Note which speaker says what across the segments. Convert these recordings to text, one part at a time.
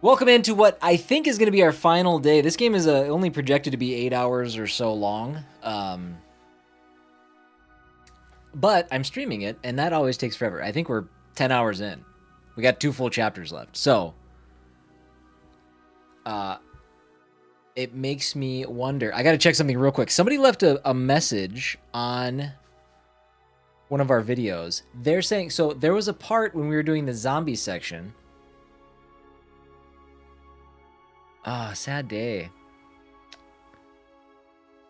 Speaker 1: Welcome into what I think is going to be our final day. This game is only projected to be 8 hours or so long. But I'm streaming it, and that always takes forever. I think we're 10 hours in. We got 2 full chapters left. So, it makes me wonder. I got to check something real quick. Somebody left a message on one of our videos. They're saying, so there was a part when we were doing the zombie section. Sad day.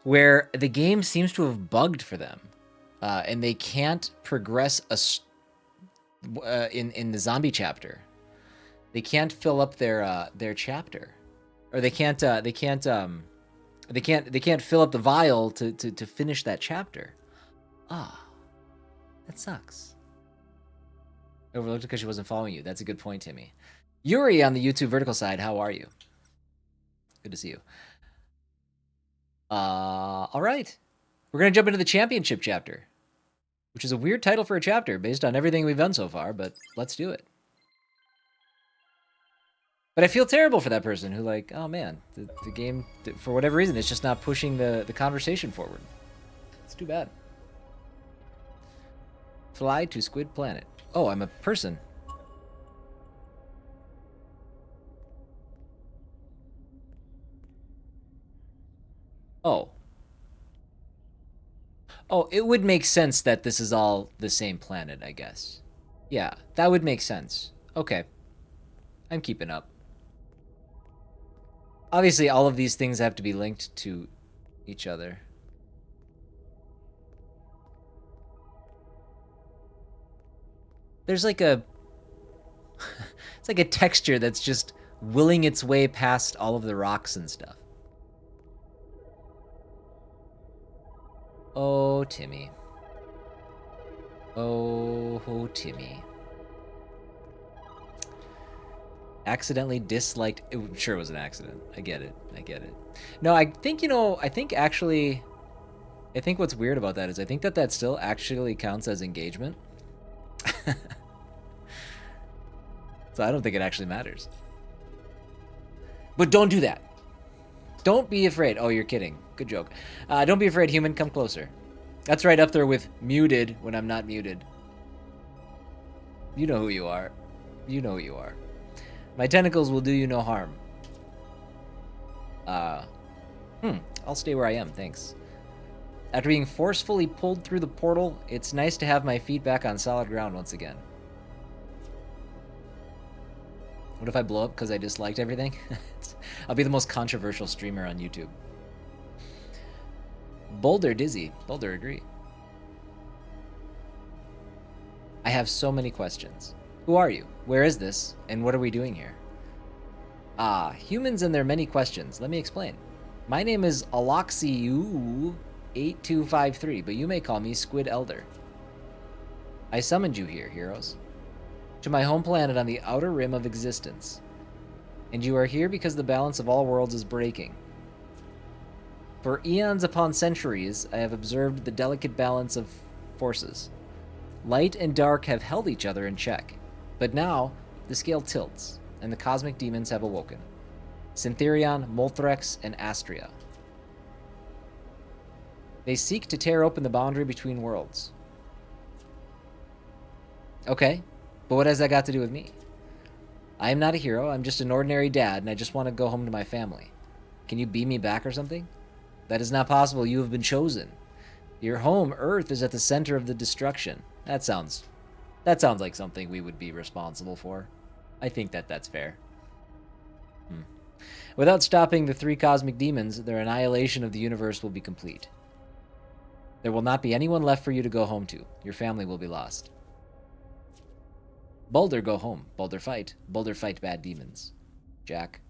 Speaker 1: Where the game seems to have bugged for them. And they can't progress in the zombie chapter. They can't fill up their chapter. Or they can't fill up the vial to finish that chapter. That sucks. Overlooked because she wasn't following you. That's a good point, Timmy. Yuri on the YouTube vertical side, how are you? Good to see you. All right. We're going to jump into the championship chapter, which is a weird title for a chapter based on everything we've done so far, but let's do it. But I feel terrible for that person who, like, oh man, the game, for whatever reason, it's just not pushing the conversation forward. It's too bad. Fly to Squid Planet. Oh, I'm a person. Oh. Oh, it would make sense that this is all the same planet, I guess. Yeah, that would make sense. Okay. I'm keeping up. Obviously, all of these things have to be linked to each other. There's like a... it's like a texture that's just willing its way past all of the rocks and stuff. Oh, Timmy. Oh, Timmy. Accidentally disliked... Sure, it was an accident. I get it. I get it. No, I think, actually... I think what's weird about that is I think that still actually counts as engagement. So I don't think it actually matters. But don't do that. Don't be afraid. Oh, you're kidding. Good joke. Don't be afraid, human. Come closer. That's right up there with muted when I'm not muted. You know who you are. You know who you are. My tentacles will do you no harm. I'll stay where I am, thanks. After being forcefully pulled through the portal, it's nice to have my feet back on solid ground once again. What if I blow up because I disliked everything? I'll be the most controversial streamer on YouTube. Boulder Dizzy. Boulder agree. I have so many questions. Who are you? Where is this? And what are we doing here? Humans and their many questions. Let me explain. My name is Aloxiu8253, but you may call me Squid Elder. I summoned you here, heroes, to my home planet on the outer rim of existence. And you are here because the balance of all worlds is breaking. For eons upon centuries, I have observed the delicate balance of forces. Light and dark have held each other in check. But now, the scale tilts, and the cosmic demons have awoken. Syntherion, Molthrex, and Astria. They seek to tear open the boundary between worlds. Okay, but what has that got to do with me? I am not a hero, I'm just an ordinary dad, and I just want to go home to my family. Can you beam me back or something? That is not possible, you have been chosen. Your home, Earth, is at the center of the destruction. That sounds like something we would be responsible for. I think that's fair. Without stopping the 3 cosmic demons, their annihilation of the universe will be complete. There will not be anyone left for you to go home to. Your family will be lost. Boulder, go home. Boulder, fight. Boulder, fight bad demons. Jack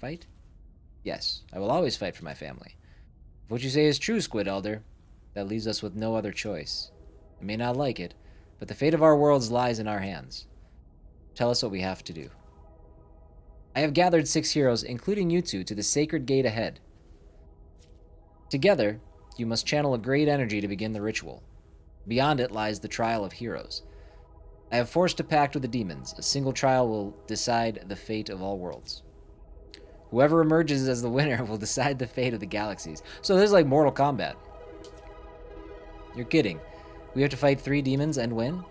Speaker 1: fight? Yes, I will always fight for my family. If what you say is true, Squid Elder, that leaves us with no other choice. I may not like it, but the fate of our worlds lies in our hands. Tell us what we have to do. I have gathered 6 heroes, including you two, to the sacred gate ahead. Together, you must channel a great energy to begin the ritual. Beyond it lies the trial of heroes. I have forced a pact with the demons. A single trial will decide the fate of all worlds. Whoever emerges as the winner will decide the fate of the galaxies. So this is like Mortal Kombat. You're kidding. We have to fight 3 demons and win?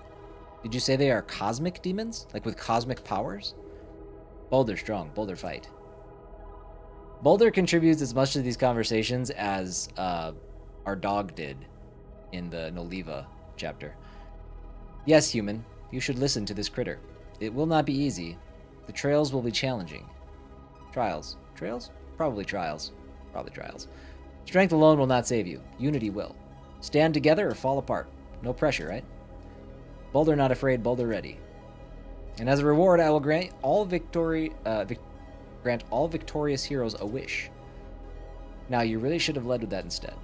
Speaker 1: Did you say they are cosmic demons? Like with cosmic powers? Boulder strong. Boulder fight. Boulder contributes as much to these conversations as our dog did in the Noliva chapter. Yes, human. You should listen to this critter. It will not be easy. The trails will be challenging. Trials. Trails? Probably trials. Probably trials. Strength alone will not save you. Unity will. Stand together or fall apart. No pressure, right? Boulder not afraid, Boulder ready. And as a reward, I will grant all victorious heroes a wish. Now, you really should have led with that instead.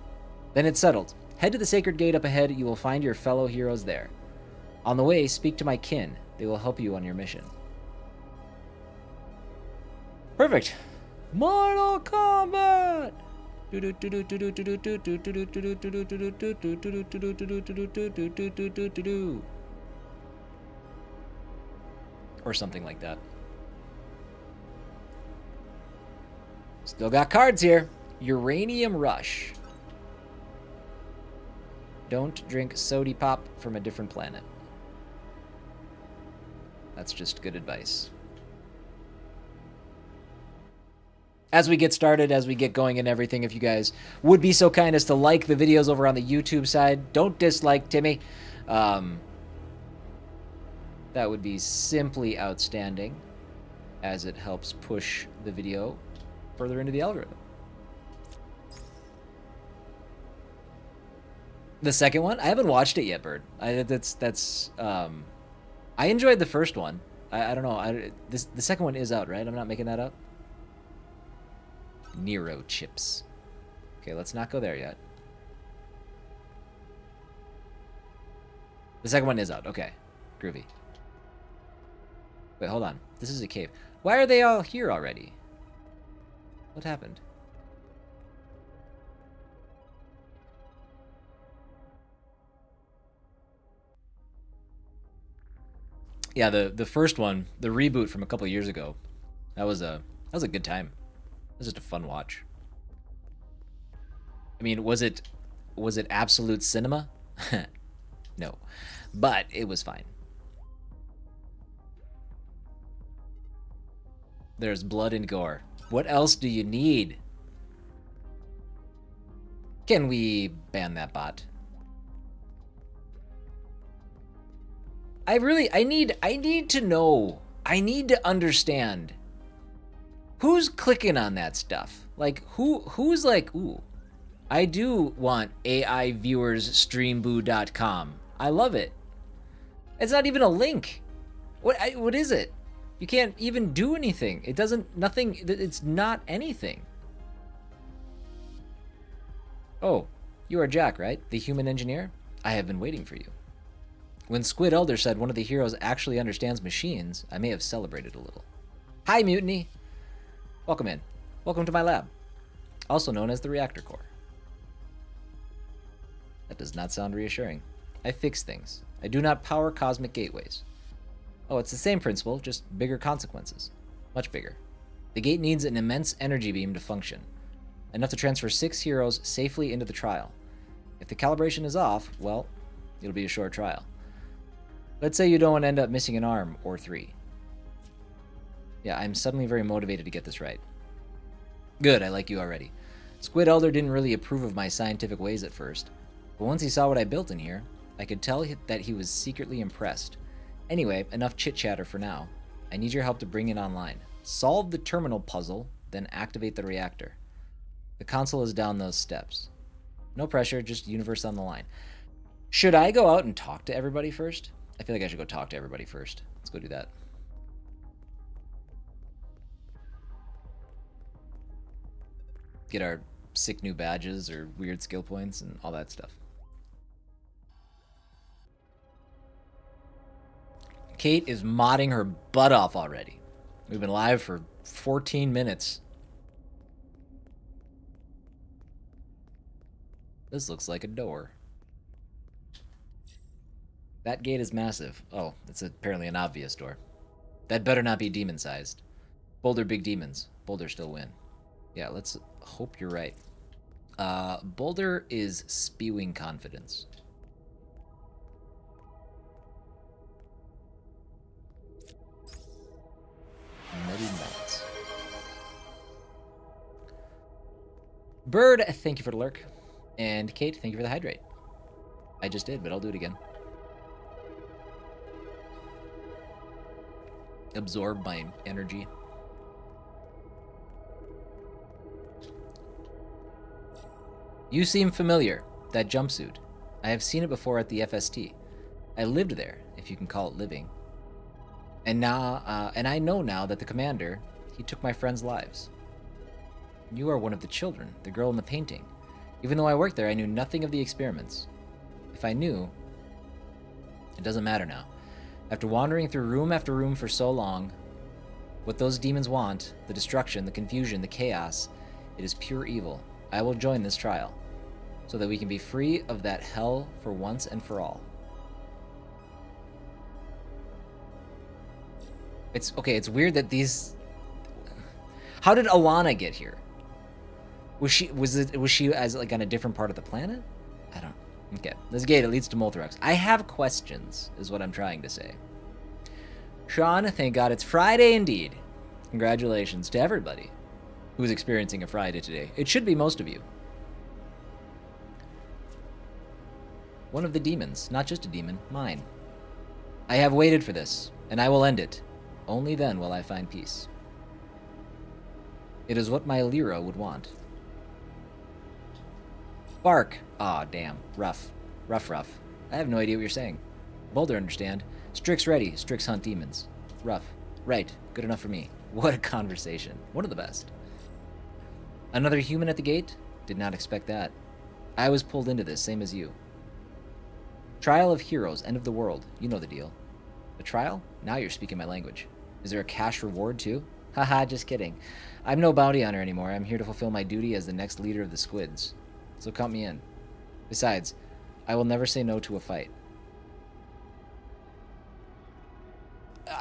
Speaker 1: Then it's settled. Head to the sacred gate up ahead. You will find your fellow heroes there. On the way, speak to my kin. They will help you on your mission. Perfect. Mortal Kombat! Or something like that. Still got cards here. Uranium Rush. Don't drink sody pop from a different planet. That's just good advice. As we get started, as we get going and everything, if you guys would be so kind as to like the videos over on the YouTube side. Don't dislike Timmy. That would be simply outstanding, as it helps push the video further into the algorithm. The second one? I haven't watched it yet, Bird. I enjoyed the first one. I don't know. The second one is out, right? I'm not making that up. Nero chips. Okay, let's not go there yet. The second one is out. Okay. Groovy. Wait, hold on. This is a cave. Why are they all here already? What happened? Yeah, the first one, the reboot from a couple years ago, that was a good time. It was just a fun watch. I mean, was it absolute cinema? No, but it was fine. There's blood and gore. What else do you need? Can we ban that bot? I need to know. I need to understand. Who's clicking on that stuff? Like, who's like, ooh, I do want AI viewers streamboo.com. I love it. It's not even a link. What is it? You can't even do anything. It doesn't, nothing, it's not anything. Oh, you are Jack, right? The human engineer? I have been waiting for you. When Squid Elder said one of the heroes actually understands machines, I may have celebrated a little. Hi, Mutiny. Welcome in. Welcome to my lab, also known as the reactor core. That does not sound reassuring. I fix things. I do not power cosmic gateways. Oh, it's the same principle, just bigger consequences. Much bigger. The gate needs an immense energy beam to function, enough to transfer 6 heroes safely into the trial. If the calibration is off, well, it'll be a short trial. Let's say you don't end up missing an arm or 3. Yeah, I'm suddenly very motivated to get this right. Good, I like you already. Squid Elder didn't really approve of my scientific ways at first, but once he saw what I built in here, I could tell that he was secretly impressed. Anyway, enough chit-chatter for now. I need your help to bring it online. Solve the terminal puzzle, then activate the reactor. The console is down those steps. No pressure, just universe on the line. Should I go out and talk to everybody first? I feel like I should go talk to everybody first. Let's go do that. Get our sick new badges or weird skill points and all that stuff. Kate is modding her butt off already. We've been live for 14 minutes. This looks like a door. That gate is massive. Oh, that's apparently an obvious door. That better not be demon-sized. Boulder big demons. Boulder still win. Yeah, let's hope you're right. Boulder is spewing confidence. Many nights. Bird, thank you for the lurk. And Kate, thank you for the hydrate. I just did, but I'll do it again. Absorb my energy. You seem familiar. That jumpsuit. I have seen it before at the FST. I lived there, if you can call it living. And I know now that the commander, he took my friends' lives. You are one of the children, the girl in the painting. Even though I worked there, I knew nothing of the experiments. If I knew, it doesn't matter now. After wandering through room after room for so long, what those demons want, the destruction, the confusion, the chaos, it is pure evil. I will join this trial, so that we can be free of that hell for once and for all. It's okay, it's weird that these... How did Alana get here? Was she as like on a different part of the planet? I don't... Okay, this gate, it leads to Molthrox. I have questions, is what I'm trying to say. Sean, thank God it's Friday indeed. Congratulations to everybody who's experiencing a Friday today. It should be most of you. One of the demons, not just a demon, mine. I have waited for this, and I will end it. Only then will I find peace. It is what my Lyra would want. Bark. Aw, damn. Rough. Rough. I have no idea what you're saying. Boulder understand. Strix ready. Strix hunt demons. Rough. Right. Good enough for me. What a conversation. One of the best. Another human at the gate? Did not expect that. I was pulled into this, same as you. Trial of heroes. End of the world. You know the deal. A trial? Now you're speaking my language. Is there a cash reward, too? Haha, just kidding. I'm no bounty hunter anymore. I'm here to fulfill my duty as the next leader of the squids. So count me in. Besides, I will never say no to a fight.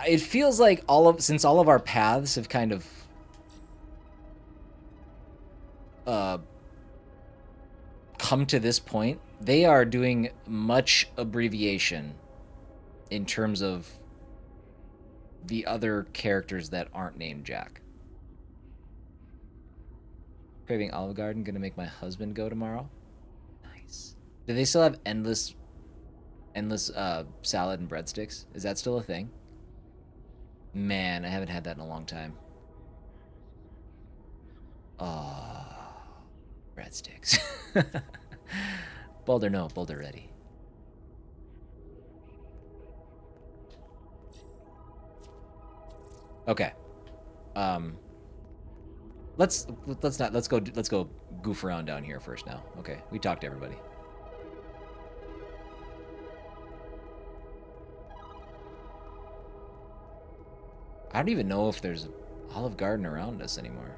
Speaker 1: It feels like since all of our paths have kind of come to this point, they are doing much abbreviation in terms of the other characters that aren't named Jack. Craving Olive Garden, gonna make my husband go tomorrow. Nice. Do they still have endless salad and breadsticks? Is that still a thing? Man, I haven't had that in a long time. Oh, breadsticks. Boulder, no. Boulder ready. Okay. Let's go goof around down here first now. Okay, we talked to everybody. I don't even know if there's Olive Garden around us anymore.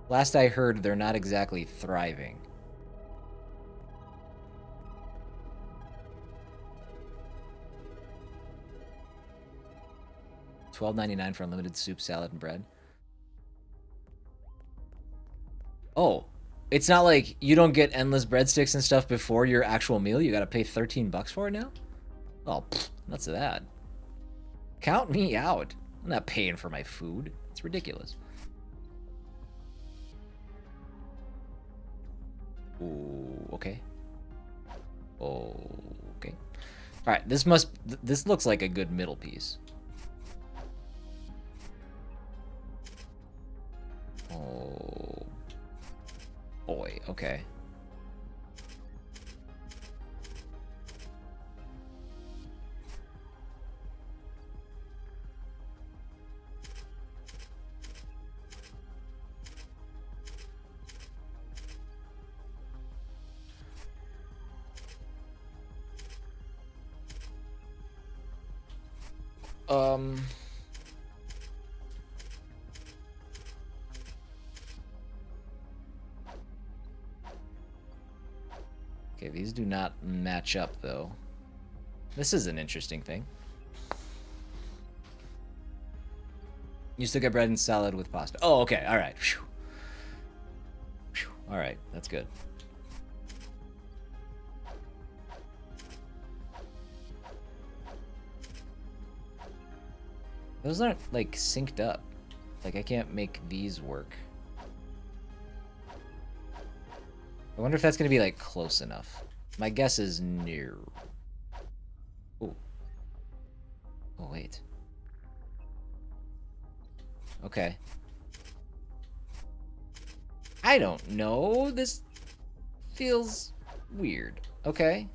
Speaker 1: Last I heard, they're not exactly thriving. $12.99 for unlimited soup, salad, and bread. Oh, it's not like you don't get endless breadsticks and stuff before your actual meal. You got to pay $13 for it now? Oh, nuts to that. Count me out. I'm not paying for my food. It's ridiculous. Ooh, okay. Okay. All right, this looks like a good middle piece. Oh boy, okay. Okay, these do not match up, though. This is an interesting thing. You still get bread and salad with pasta. Oh, okay. All right. Phew. Phew. All right. That's good. Those aren't, like, synced up. Like, I can't make these work. I wonder if that's going to be, like, close enough. My guess is no. Oh. Oh, wait. Okay. I don't know. This feels weird. Okay.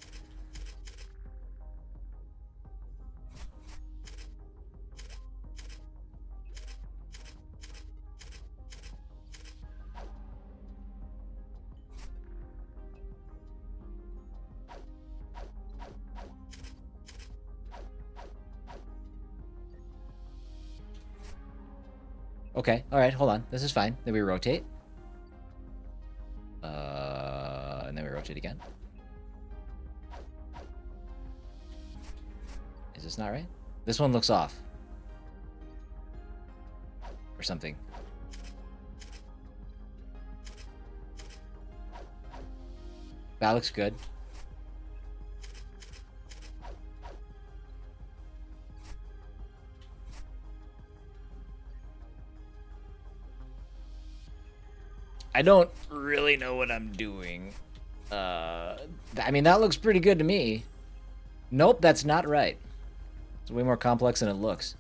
Speaker 1: Okay, alright, hold on. This is fine. Then we rotate. And then we rotate again. Is this not right? This one looks off. Or something. That looks good. I don't really know what I'm doing. I mean, that looks pretty good to me. Nope, that's not right. It's way more complex than it looks.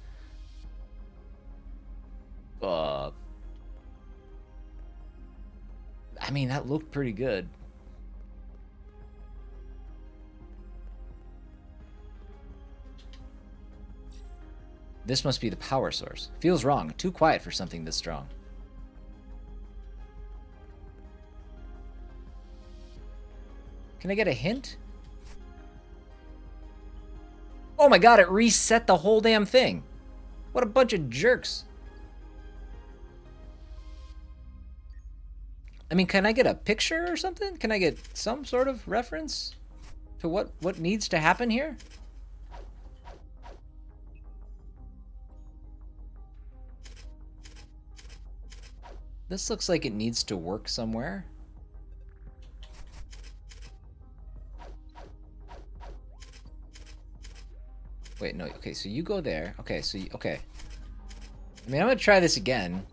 Speaker 1: I mean, that looked pretty good. This must be the power source. Feels wrong. Too quiet for something this strong. Can I get a hint? Oh my god, it reset the whole damn thing. What a bunch of jerks. I mean, can I get a picture or something? Can I get some sort of reference to what needs to happen here? This looks like it needs to work somewhere. Wait, no, okay, so you go there. Okay, so you, okay. I mean, I'm gonna try this again.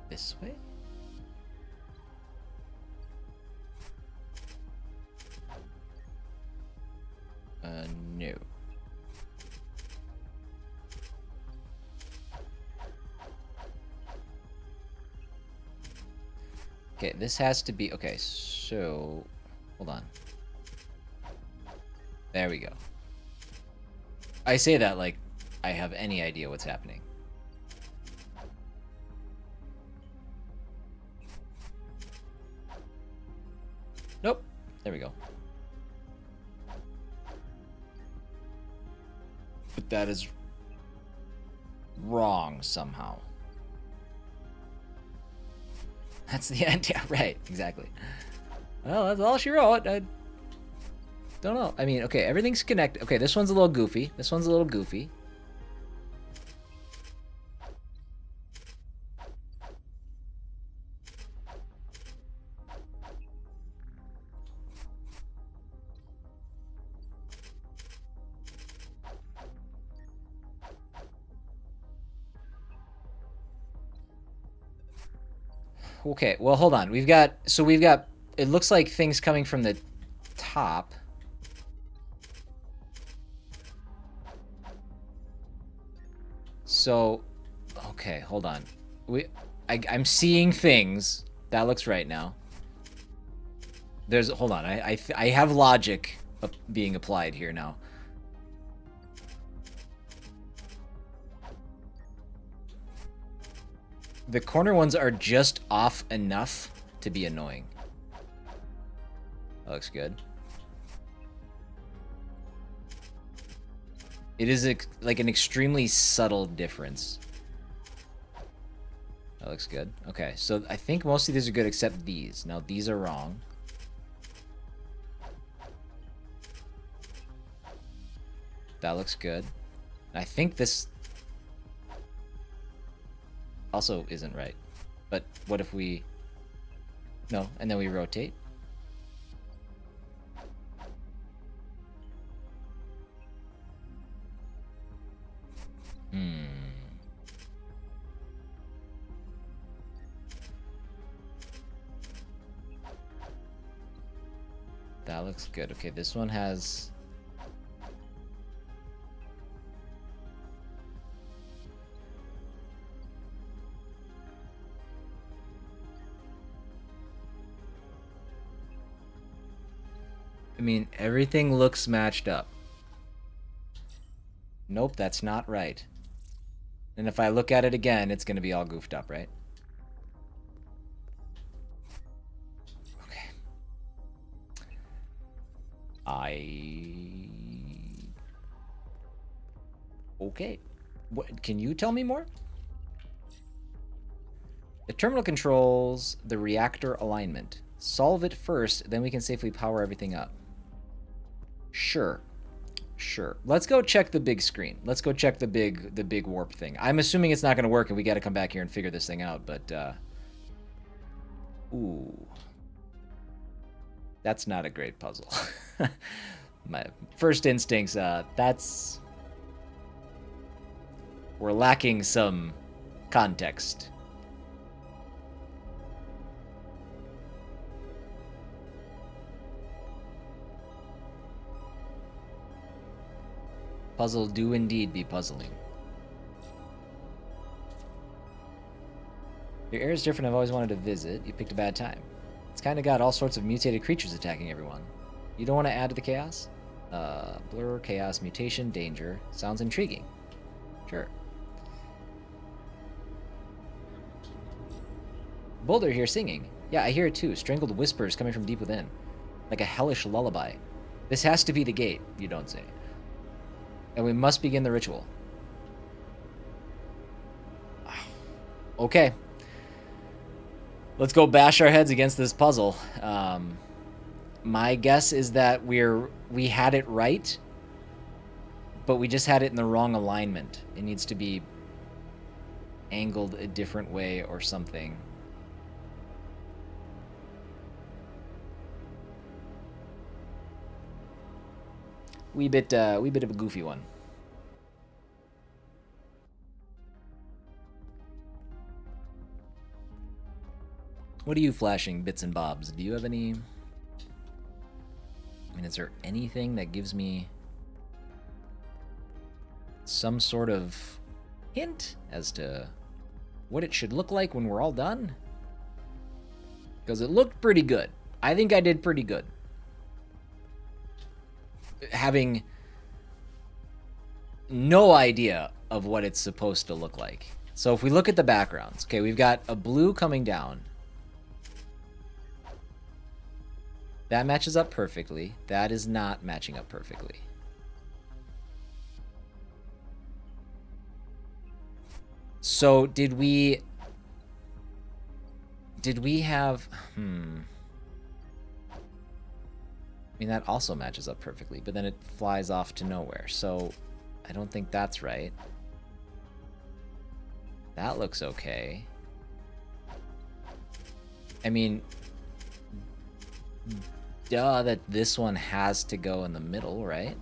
Speaker 1: This way? No. Okay, this has to be, okay, so, hold on. There we go. I say that like I have any idea what's happening. Nope. There we go. But that is wrong somehow. That's the end. Yeah, right. Exactly. Well, that's all she wrote. I don't know. I mean, okay, everything's connected. Okay, this one's a little goofy. This one's a little goofy. Okay, well, hold on. We've got, it looks like things coming from the top. So, okay, hold on. I'm seeing things. That looks right now. Hold on. I have logic being applied here now. The corner ones are just off enough to be annoying. That looks good. It is like an extremely subtle difference. That looks good. Okay, so I think most of these are good except these. Now, these are wrong. That looks good. I think this also isn't right. But what if we... No, and then we rotate. That looks good. Okay, this one has... I mean, everything looks matched up. Nope, that's not right. And if I look at it again, it's going to be all goofed up, right? Okay. Okay. What, can you tell me more? The terminal controls the reactor alignment. Solve it first, then we can safely power everything up. Sure. Sure. Let's go check the big screen. Let's go check the big warp thing. I'm assuming it's not going to work and we got to come back here and figure this thing out, but ooh. That's not a great puzzle. My first instincts, we're lacking some context. Puzzle do indeed be puzzling. Your area is different. I've always wanted to visit. You picked a bad time. It's kind of got all sorts of mutated creatures attacking everyone. You don't want to add to the chaos? Blur, chaos, mutation, danger. Sounds intriguing. Sure. Boulder here singing. Yeah, I hear it too. Strangled whispers coming from deep within. Like a hellish lullaby. This has to be the gate, you don't say. And we must begin the ritual. Okay. Let's go bash our heads against this puzzle. My guess is that we had it right, but we just had it in the wrong alignment. It needs to be angled a different way or something. Wee bit of a goofy one. What are you flashing, bits and bobs? Do you have any... I mean, is there anything that gives me some sort of hint as to what it should look like when we're all done? Because it looked pretty good. I think I did pretty good. Having no idea of what it's supposed to look like. So if we look at the backgrounds, okay, we've got a blue coming down. That matches up perfectly. That is not matching up perfectly. So did we have... I mean, that also matches up perfectly, but then it flies off to nowhere. So I don't think that's right. That looks okay. I mean, duh, that this one has to go in the middle, right?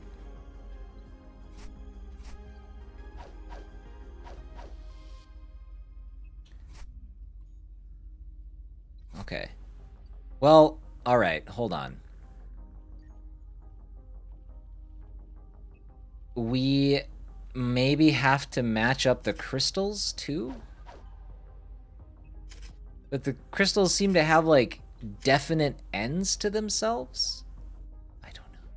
Speaker 1: Okay. Well, all right, hold on. We maybe have to match up the crystals too? But the crystals seem to have like definite ends to themselves? I don't know.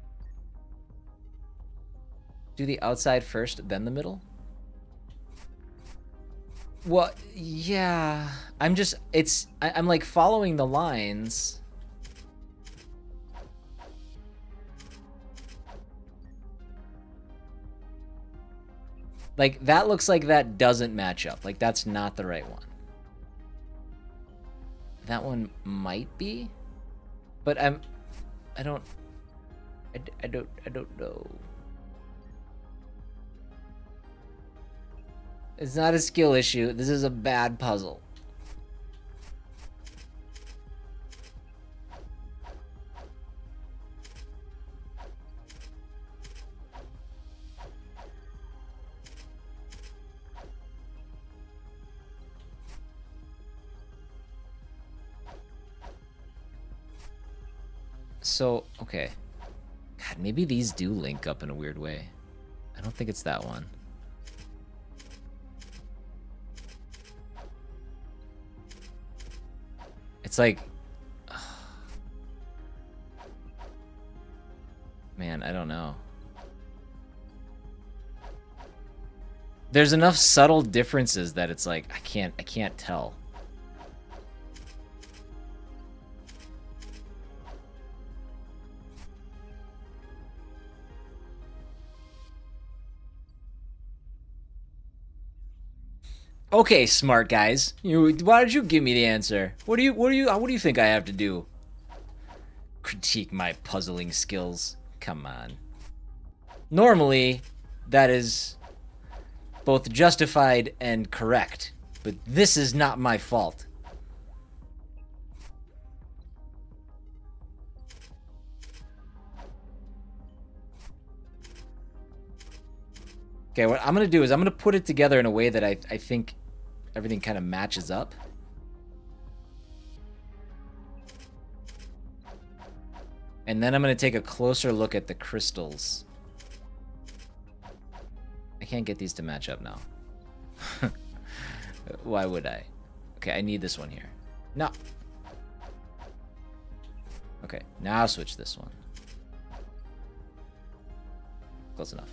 Speaker 1: Do the outside first, then the middle? Well, yeah. I'm just, I'm like following the lines. Like, that looks like that doesn't match up. Like, that's not the right one. That one might be, but I don't know. It's not a skill issue. This is a bad puzzle. So, okay. God, maybe these do link up in a weird way. I don't think it's that one. It's like... Man, I don't know. There's enough subtle differences that it's like, I can't tell. Okay, smart guys. Why did you give me the answer? What do you think I have to do? Critique my puzzling skills. Come on. Normally, that is both justified and correct, but this is not my fault. Okay, what I'm gonna do is I'm gonna put it together in a way that I think everything kind of matches up. And then I'm going to take a closer look at the crystals. I can't get these to match up now. Why would I? Okay, I need this one here. No. Okay, now I'll switch this one. Close enough.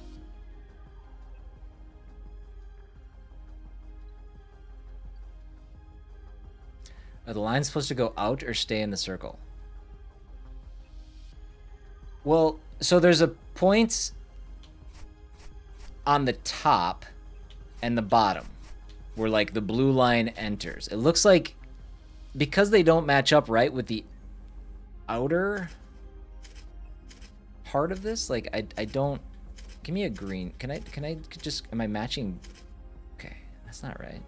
Speaker 1: Are the lines supposed to go out or stay in the circle? Well, so there's a point on the top and the bottom where like the blue line enters. It looks like because they don't match up right with the outer part of this, like I don't, give me a green. Can I just, am I matching? Okay, that's not right.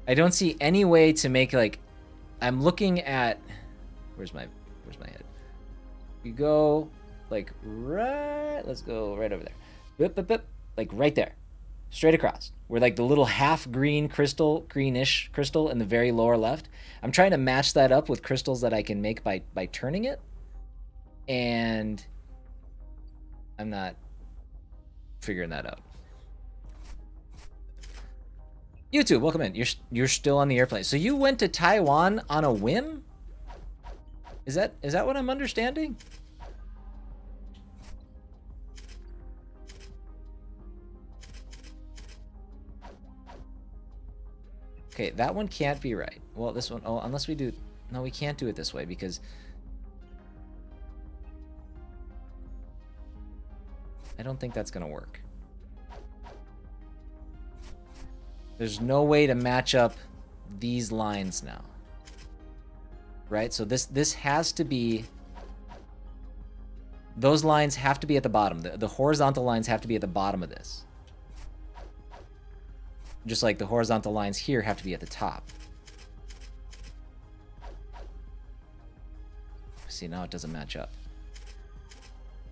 Speaker 1: I don't see any way to make like, I'm looking at, where's my head? You go like right, let's go right over there. Bip, bip, bip, like right there, straight across. Where like the little half green crystal, greenish crystal in the very lower left. I'm trying to match that up with crystals that I can make by turning it. And I'm not figuring that out. YouTube, welcome in. You're still on the airplane. So you went to Taiwan on a whim? Is that what I'm understanding? Okay, that one can't be right. Well, this one, oh, unless we do, no, we can't do it this way because I don't think that's gonna work. There's no way to match up these lines now. Right? So this has to be, those lines have to be at the bottom. The horizontal lines have to be at the bottom of this. Just like the horizontal lines here have to be at the top. See, now it doesn't match up.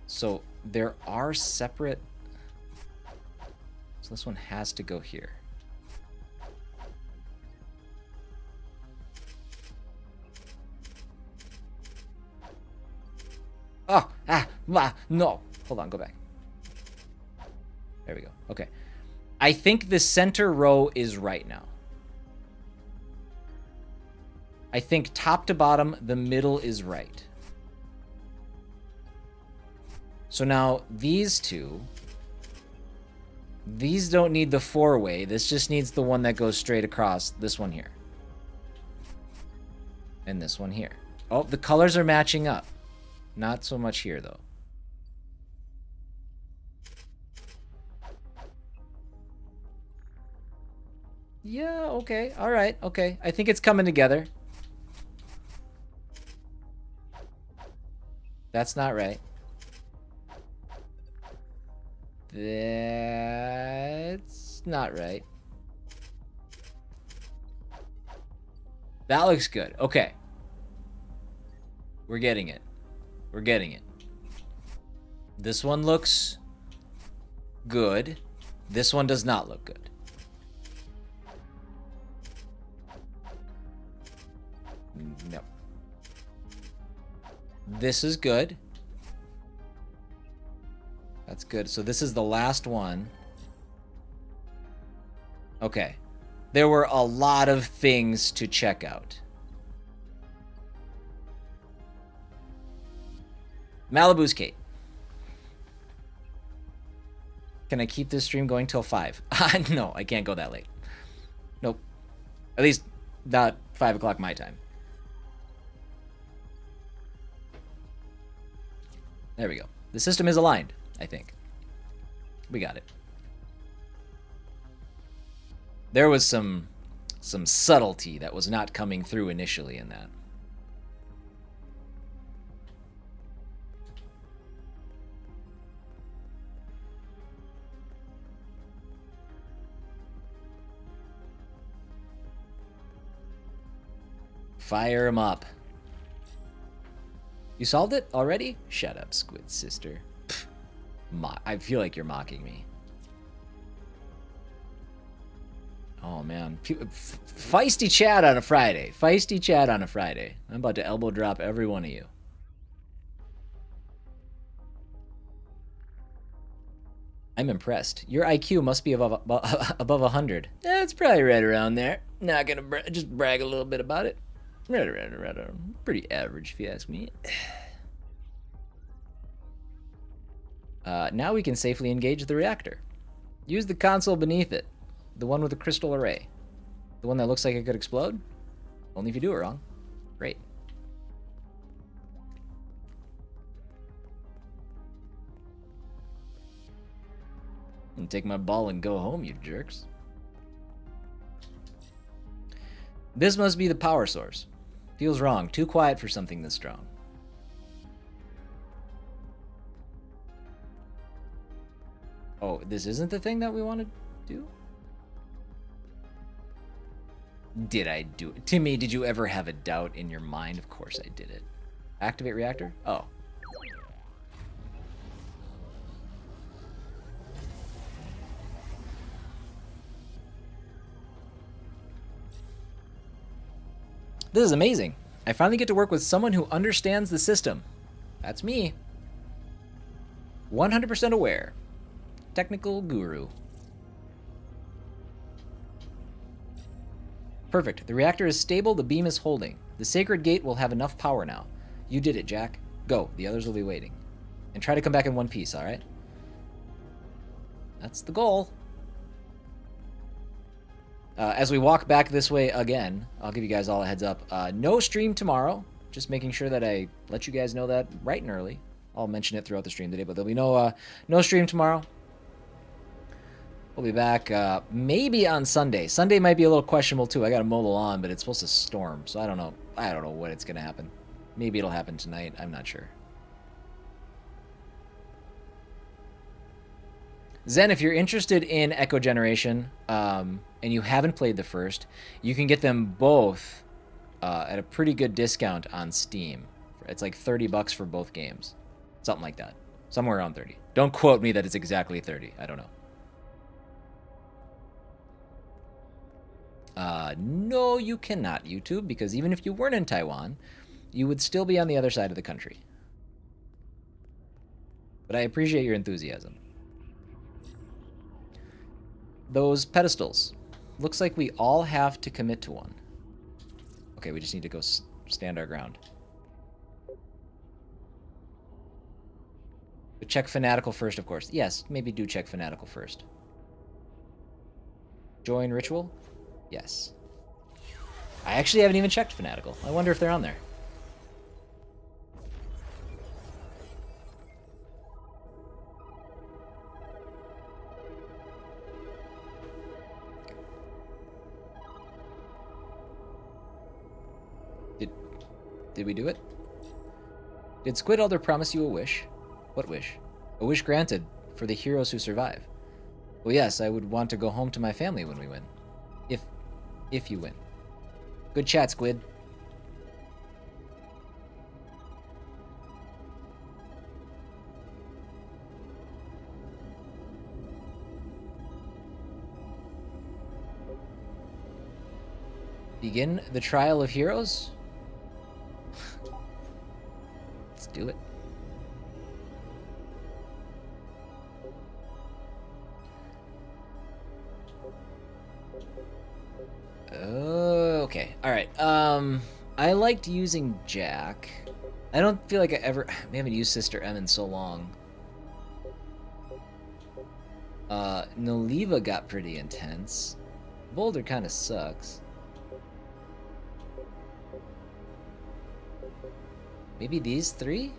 Speaker 1: So there are separate, so this one has to go here. Oh, no. Hold on, go back. There we go. Okay. I think the center row is right now. I think top to bottom, the middle is right. So now these two, these don't need the four-way. This just needs the one that goes straight across. This one here. And this one here. Oh, the colors are matching up. Not so much here, though. Yeah, okay. All right, okay. I think it's coming together. That's not right. That's not right. That looks good. Okay. We're getting it. We're getting it. This one looks good. This one does not look good. No. This is good. That's good. So this is the last one. Okay. There were a lot of things to check out. Malibu's Kate. Can I keep this stream going till 5? No, I can't go that late. Nope. At least not 5 o'clock my time. There we go. The system is aligned, I think. We got it. There was some subtlety that was not coming through initially in that. Fire him up. You solved it already? Shut up, Squid Sister. Pfft. I feel like you're mocking me. Oh, man. Feisty chat on a Friday. Feisty chat on a Friday. I'm about to elbow drop every one of you. I'm impressed. Your IQ must be above 100. It's probably right around there. Not gonna just brag a little bit about it. Right. Pretty average, if you ask me. Now we can safely engage the reactor. Use the console beneath it. The one with the crystal array. The one that looks like it could explode? Only if you do it wrong. Great. And take my ball and go home, you jerks. This must be the power source. Feels wrong. Too quiet for something this strong. Oh, this isn't the thing that we want to do? Did I do it? Timmy, did you ever have a doubt in your mind? Of course I did it. Activate reactor? Oh. This is amazing. I finally get to work with someone who understands the system. That's me. 100% aware. Technical guru. Perfect. The reactor is stable. The beam is holding. The sacred gate will have enough power now. You did it, Jack. Go. The others will be waiting. And try to come back in one piece, all right? That's the goal. As we walk back this way again, I'll give you guys all a heads up. No stream tomorrow. Just making sure that I let you guys know that right and early. I'll mention it throughout the stream today, but there'll be no stream tomorrow. We'll be back maybe on Sunday. Sunday might be a little questionable too. I got to mow the lawn, but it's supposed to storm, so I don't know. I don't know when it's gonna happen. Maybe it'll happen tonight. I'm not sure. Zen, if you're interested in Echo Generation and you haven't played the first, you can get them both at a pretty good discount on Steam. It's like $30 for both games. Something like that. Somewhere around 30. Don't quote me that it's exactly 30. I don't know. No, you cannot, YouTube, because even if you weren't in Taiwan, you would still be on the other side of the country. But I appreciate your enthusiasm. Those pedestals. Looks like we all have to commit to one. Okay, we just need to go stand our ground. But check Fanatical first, of course. Yes, maybe do check Fanatical first. Join Ritual? Yes. I actually haven't even checked Fanatical. I wonder if they're on there. Did we do it? Did Squid Elder promise you a wish? What wish? A wish granted for the heroes who survive. Well, yes, I would want to go home to my family when we win. If you win. Good chat, Squid. Begin the trial of heroes? Let's do it. Okay. All right. I liked using Jack. I don't feel like we haven't used Sister M in so long. Noliva got pretty intense. Boulder kind of sucks. Maybe these three?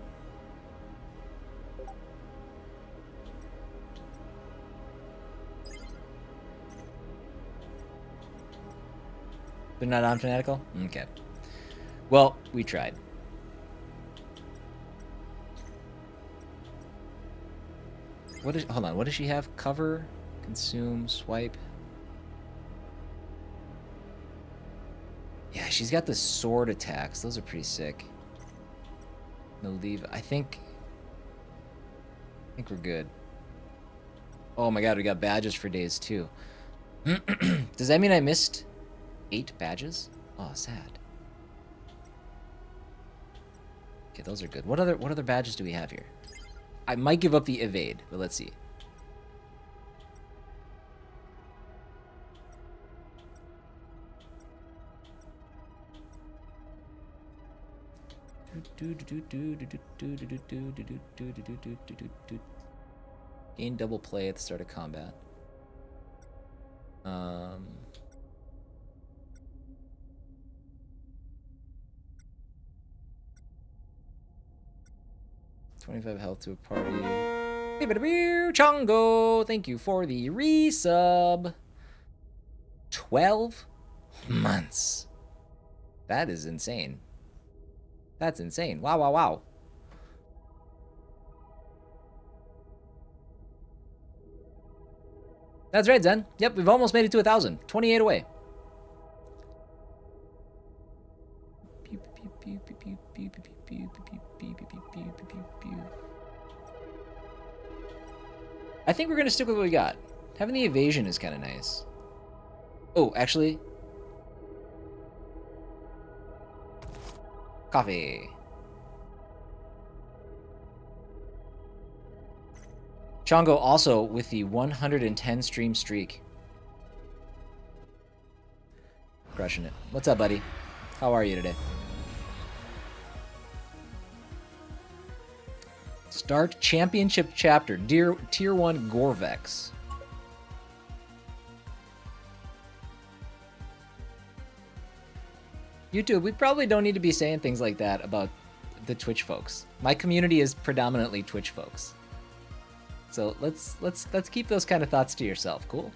Speaker 1: They're not on Fanatical? Okay. Well, we tried. Hold on, what does she have? Cover, consume, swipe. Yeah, she's got the sword attacks. Those are pretty sick. No leave. I think we're good. Oh my god, we got badges for days too. Does that mean I missed 8 badges? Oh, sad. Okay, those are good. What other badges do we have here? I might give up the evade, but let's see. Gain double play at the start of combat. 25 health to a party. Chongo, thank you for the resub. 12 months. That is insane. That's insane. Wow, wow, wow. That's right, Zen. Yep, we've almost made it to 1,000. 28 away. I think we're going to stick with what we got. Having the evasion is kind of nice. Oh, actually. Coffee. Chongo also with the 110 stream streak. Crushing it. What's up, buddy? How are you today? Start championship chapter. Tier 1 Gorvex. YouTube, we probably don't need to be saying things like that about the Twitch folks. My community is predominantly Twitch folks. So let's keep those kind of thoughts to yourself, cool?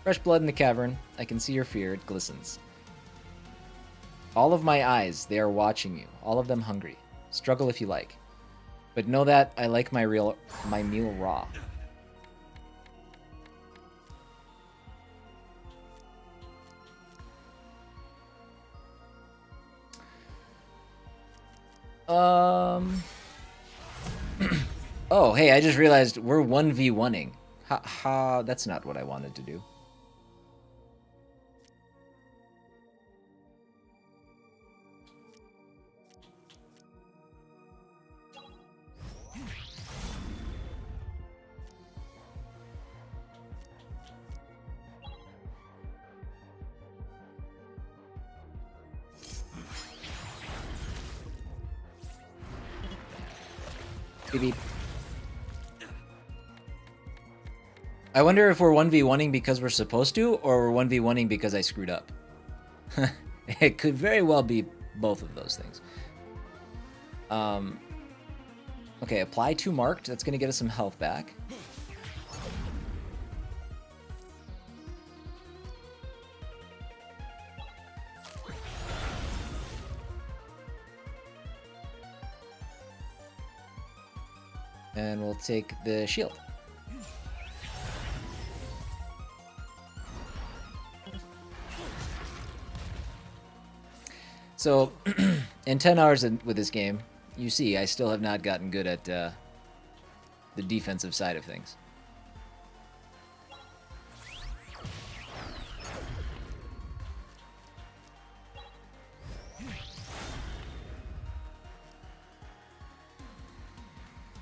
Speaker 1: Fresh blood in the cavern. I can see your fear, it glistens. All of my eyes, they are watching you, all of them hungry. Struggle if you like. But know that I like my meal raw. Oh, hey, I just realized we're 1v1ing. That's not what I wanted to do. Beep beep. I wonder if we're 1v1ing because we're supposed to, or we're 1v1ing because I screwed up. It could very well be both of those things. Okay, apply to marked. That's going to get us some health back. And we'll take the shield. So, in 10 hours with this game, you see, I still have not gotten good at the defensive side of things.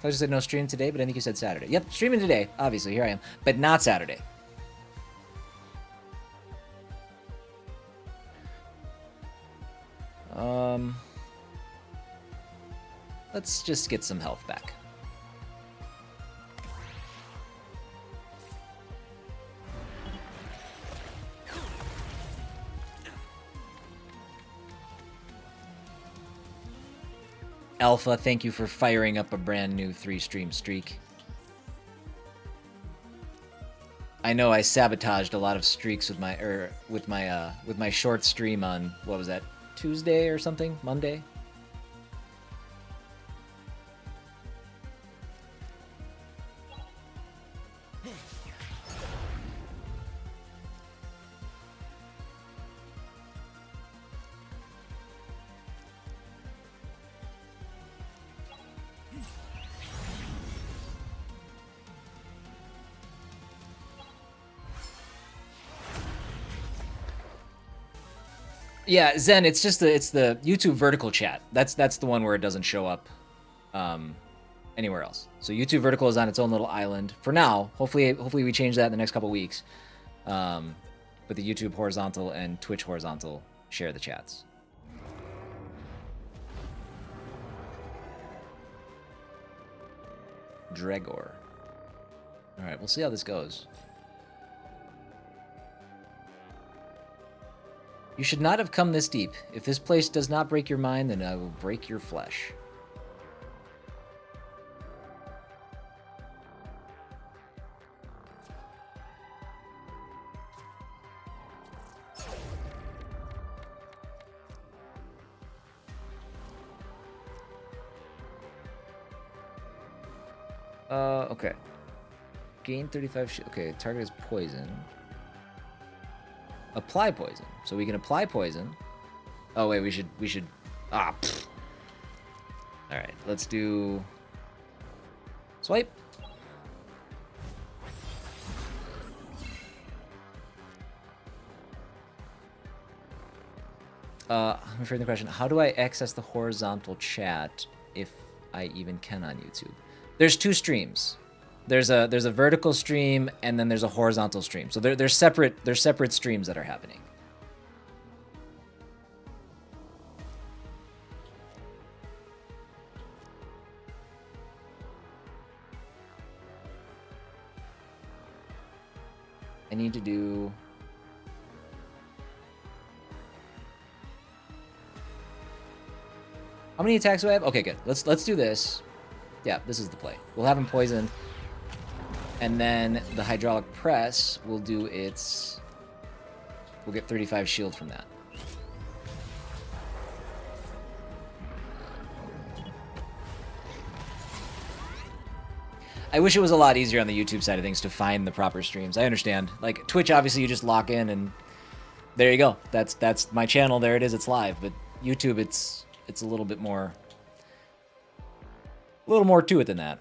Speaker 1: I just said no stream today, but I think you said Saturday. Yep, streaming today, obviously, here I am. But not Saturday. Let's just get some health back. Alpha, thank you for firing up a brand new 3-stream streak. I know I sabotaged a lot of streaks with my short stream on, what was that, Tuesday or something? Monday? Yeah, Zen, it's just it's the YouTube vertical chat. That's the one where it doesn't show up anywhere else. So YouTube vertical is on its own little island for now. Hopefully we change that in the next couple weeks. But the YouTube horizontal and Twitch horizontal share the chats. Dregor. All right, we'll see how this goes. You should not have come this deep. If this place does not break your mind, then I will break your flesh. Okay. Gain 35 okay, target is poison. Apply poison. So we can apply poison. Oh wait, we should All right, let's do swipe. I'm afraid the question, how do I access the horizontal chat if I even can on YouTube? There's two streams. There's a vertical stream and then there's a horizontal stream. So they're separate streams that are happening. I need to do how many attacks do I have? Okay, good. Let's do this. Yeah, this is the play. We'll have him poisoned. And then the hydraulic press will do its... We'll get 35 shield from that. I wish it was a lot easier on the YouTube side of things to find the proper streams. I understand. Like, Twitch, obviously, you just lock in and there you go. That's my channel. There it is. It's live. But YouTube, it's a little bit more... A little more to it than that.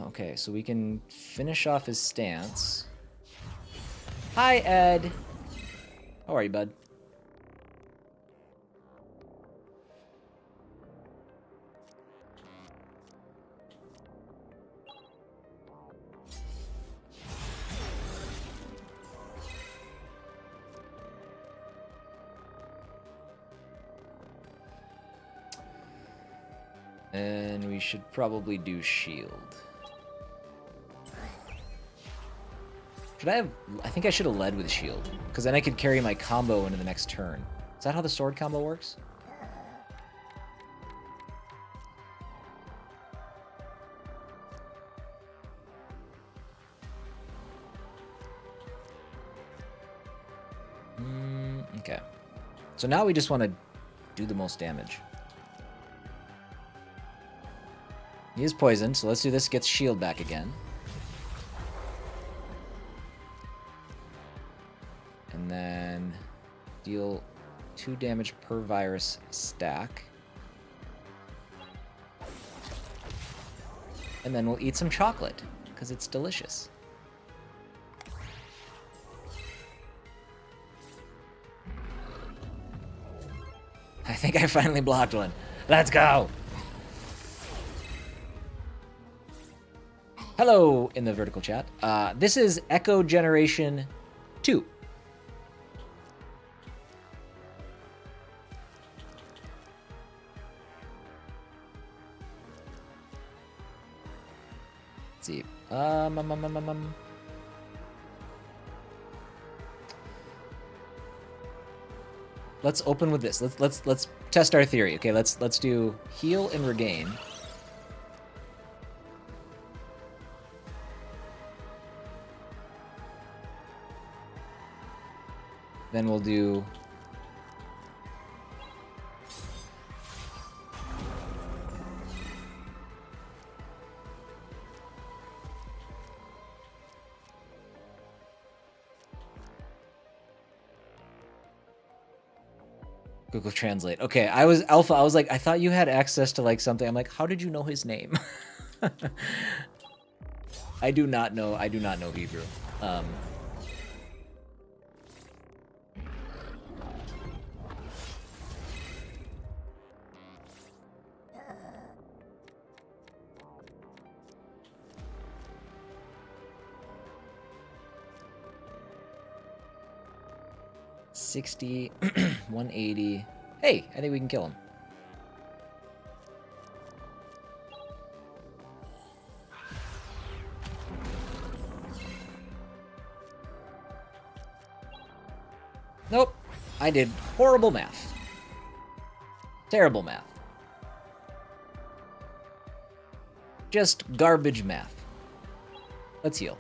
Speaker 1: Okay, so we can finish off his stance. Hi, Ed. How are you, bud? And we should probably do shield. Should I have... I think I should have led with shield, because then I could carry my combo into the next turn. Is that how the sword combo works? Okay. So now we just want to do the most damage. He is poisoned, so let's do this. Gets shield back again. And then deal 2 damage per virus stack. And then we'll eat some chocolate, because it's delicious. I think I finally blocked one. Let's go! Hello in the vertical chat. This is Echo Generation 2. Let's see. Let's open with this. Let's test our theory. Okay, let's do heal and regain. Then we'll do Google Translate. Okay, I was Alpha. I was like, I thought you had access to like something. I'm like, how did you know his name? I do not know Hebrew. 60, 180. Hey, I think we can kill him. Nope. I did horrible math. Terrible math. Just garbage math. Let's heal.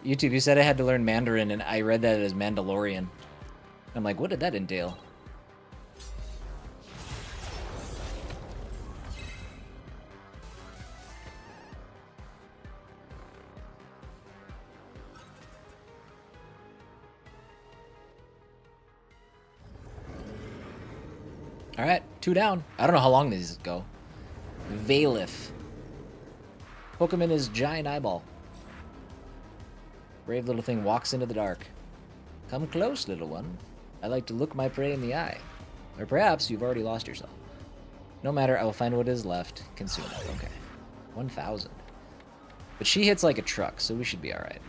Speaker 1: YouTube, you said I had to learn Mandarin, and I read that as Mandalorian. I'm like, what did that entail? Alright, 2 down. I don't know how long these go. Valif. Pokemon is giant eyeball. Brave little thing walks into the dark. Come close, little one. I like to look my prey in the eye. Or perhaps you've already lost yourself. No matter, I will find what is left. Consume it. Okay. 1,000. But she hits like a truck, so we should be alright.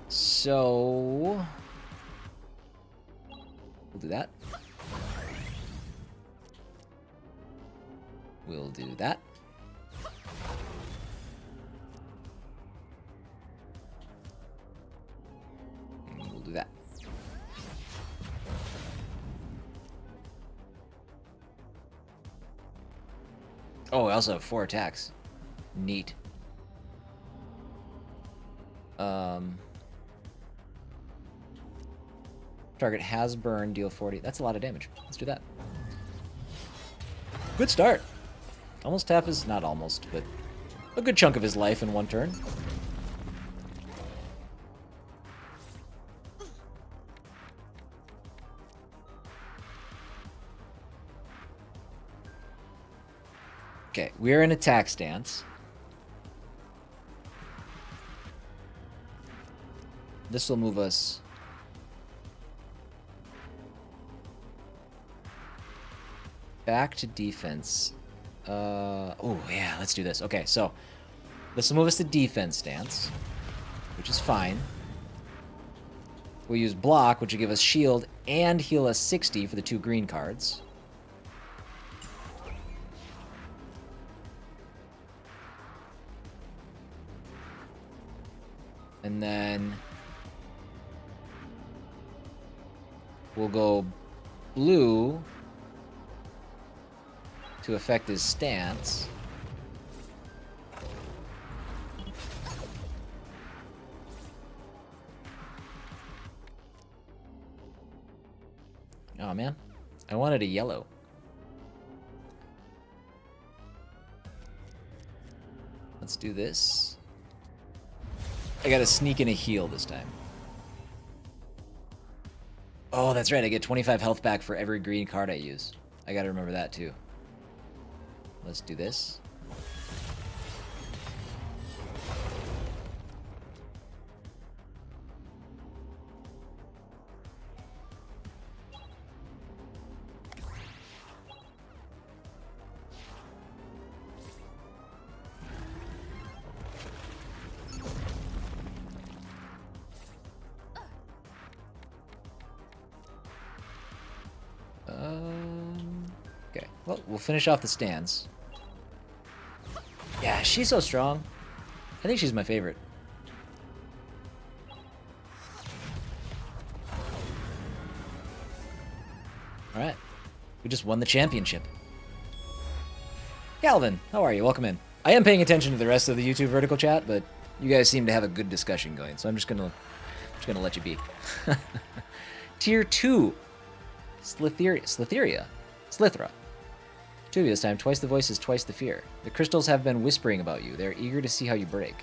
Speaker 1: So... we'll do that. We'll do that. And we'll do that. Oh, I also have 4 attacks. Neat. Target has burn, deal 40. That's a lot of damage. Let's do that. Good start. Almost half his, not almost, but a good chunk of his life in 1 turn. Okay, we're in attack stance. This will move us back to defense Oh, yeah, let's do this. Okay, so this will move us to defense stance, which is fine. We'll use block, which will give us shield and heal us 60 for the 2 green cards. And then we'll go blue to affect his stance. Oh man, I wanted a yellow. Let's do this. I gotta sneak in a heal this time. Oh, that's right, I get 25 health back for every green card I use. I gotta remember that too. Let's do this. Okay, well, we'll finish off the stands. Yeah, she's so strong. I think she's my favorite. Alright. We just won the championship. Calvin, how are you? Welcome in. I am paying attention to the rest of the YouTube vertical chat, but you guys seem to have a good discussion going, so I'm just gonna let you be. Tier 2. Slithra. 2 of you this time. Twice the voice is twice the fear. The crystals have been whispering about you. They're eager to see how you break.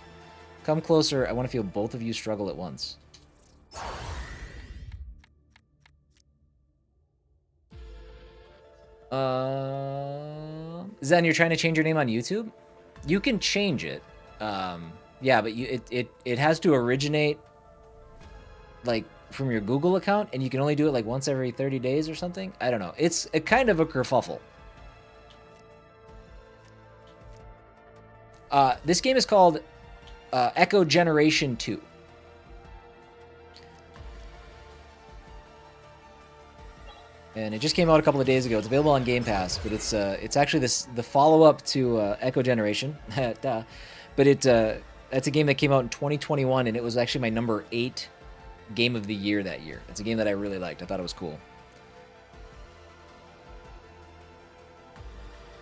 Speaker 1: Come closer. I want to feel both of you struggle at once. Zen, you're trying to change your name on YouTube? You can change it. Yeah, but it has to originate like from your Google account, and you can only do it like once every 30 days or something. I don't know. It's a kind of a kerfuffle. This game is called Echo Generation 2. And it just came out a couple of days ago. It's available on Game Pass, but it's actually the follow-up to Echo Generation. Duh. But that's a game that came out in 2021, and it was actually my number 8 game of the year that year. It's a game that I really liked. I thought it was cool.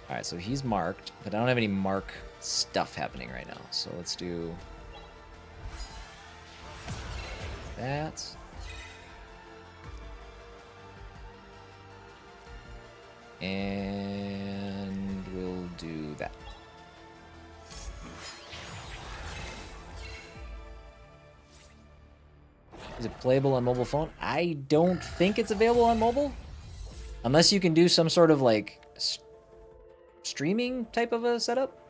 Speaker 1: All right, so he's marked, but I don't have any mark stuff happening right now. So let's do that. And we'll do that. Is it playable on mobile phone? I don't think it's available on mobile. Unless you can do some sort of like streaming type of a setup.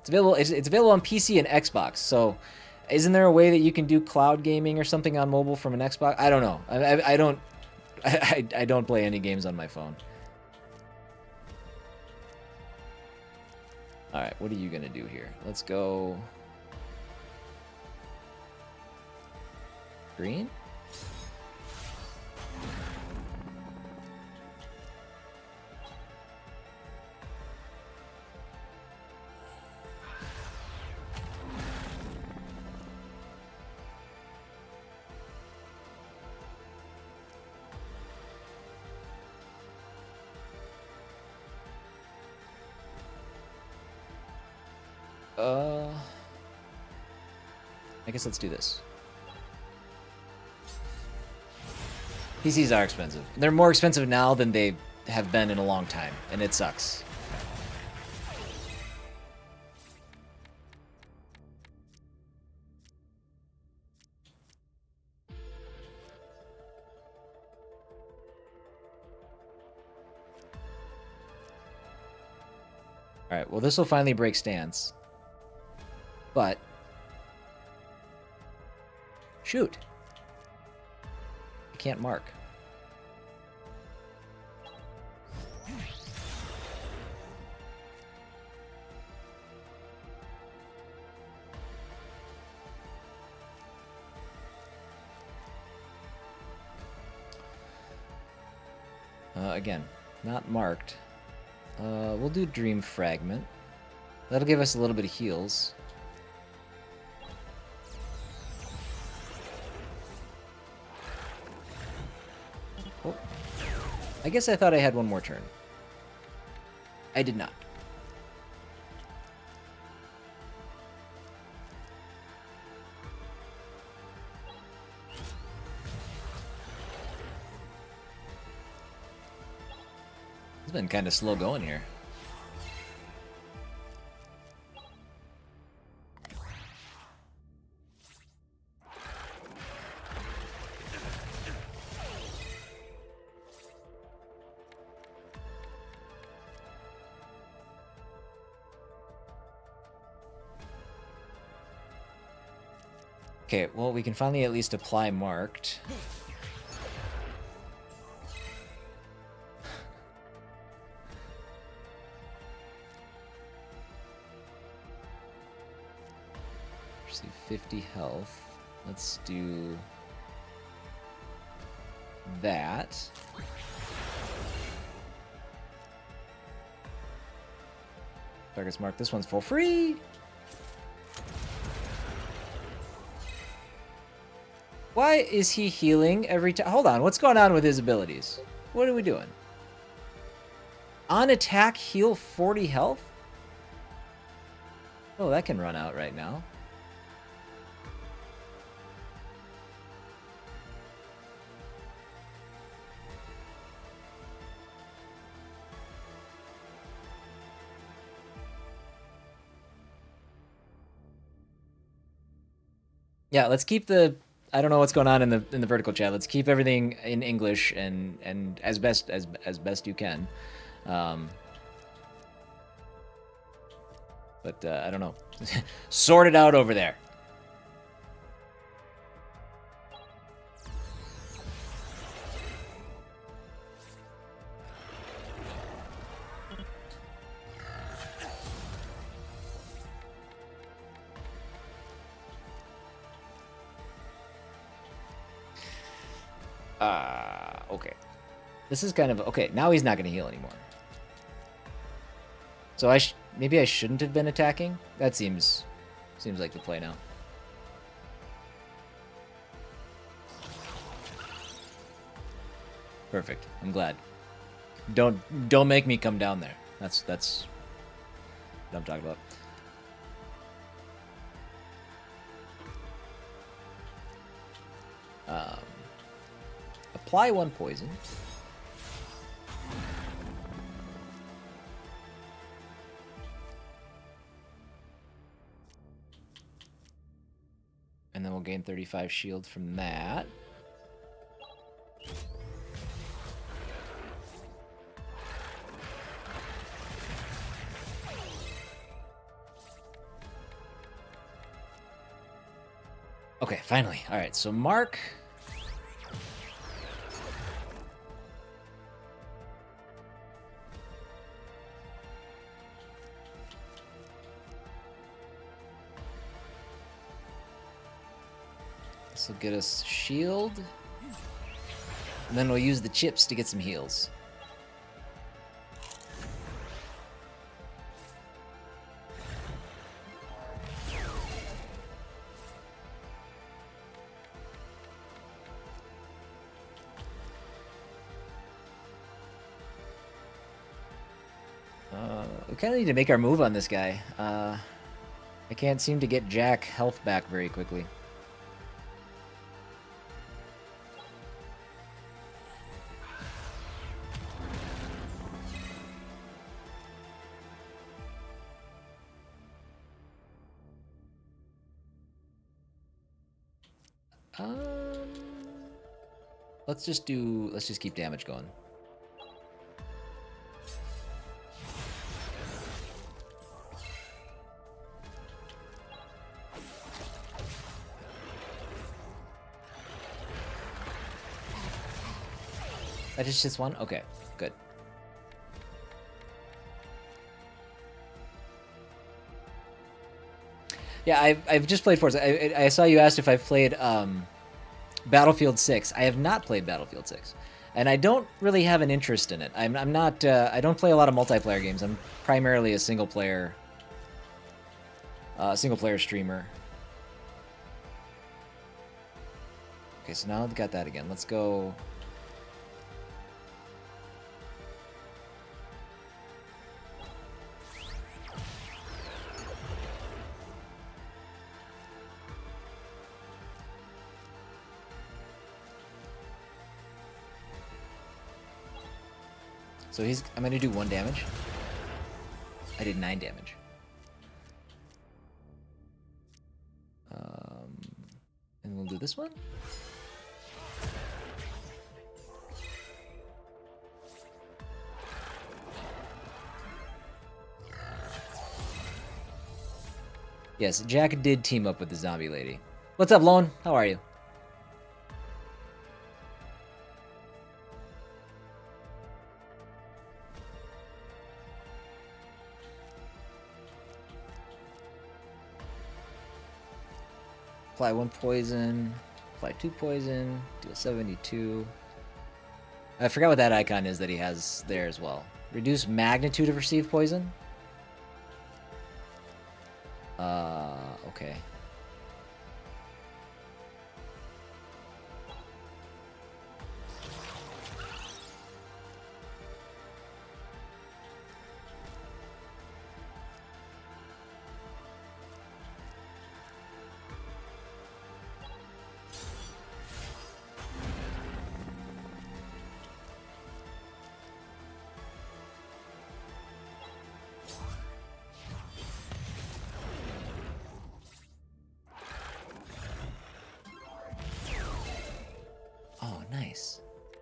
Speaker 1: It's available on PC and Xbox. So isn't there a way that you can do cloud gaming or something on mobile from an Xbox? I don't know. I don't play any games on my phone. All right, what are you gonna do here? Let's go green. I guess let's do this. PCs are expensive. They're more expensive now than they have been in a long time, and it sucks. Alright, well this will finally break stance. But shoot. I can't mark. Again, not marked. We'll do Dream Fragment. That'll give us a little bit of heals. Oh. I guess I thought I had one more turn. I did not. It's been kind of slow going here. Okay, well, we can finally at least apply marked. Receive 50 health. Let's do that. Target's marked. This one's for free. Why is he healing every time? Hold on, what's going on with his abilities? What are we doing? On attack, heal 40 health? Oh, that can run out right now. Yeah, let's keep the... I don't know what's going on in the vertical chat. Let's keep everything in English and as best you can. But I don't know. Sort it out over there. Okay. This is kind of... Okay, now he's not going to heal anymore. So maybe I shouldn't have been attacking? That seems like the play now. Perfect. I'm glad. Don't make me come down there. That's what I'm talking about. Apply one poison. And then we'll gain 35 shield from that. Okay, finally. All right, so mark. This will get us shield. And then we'll use the chips to get some heals. We kind of need to make our move on this guy. I can't seem to get Jack health back very quickly. Let's just keep damage going. That is just one? Okay, good. Yeah, I've just played Forza. I saw you asked if I've played Battlefield 6. I have not played Battlefield 6. And I don't really have an interest in it. I'm not, I don't play a lot of multiplayer games. I'm primarily a single player streamer. Okay, so now I've got that again. Let's go. So I'm gonna do 1 damage. I did 9 damage. And we'll do this one. Yes, Jack did team up with the zombie lady. What's up, Lone? How are you? Apply 1 poison, apply 2 poison, do a 72. I forgot what that icon is that he has there as well. Reduce magnitude of received poison? Okay.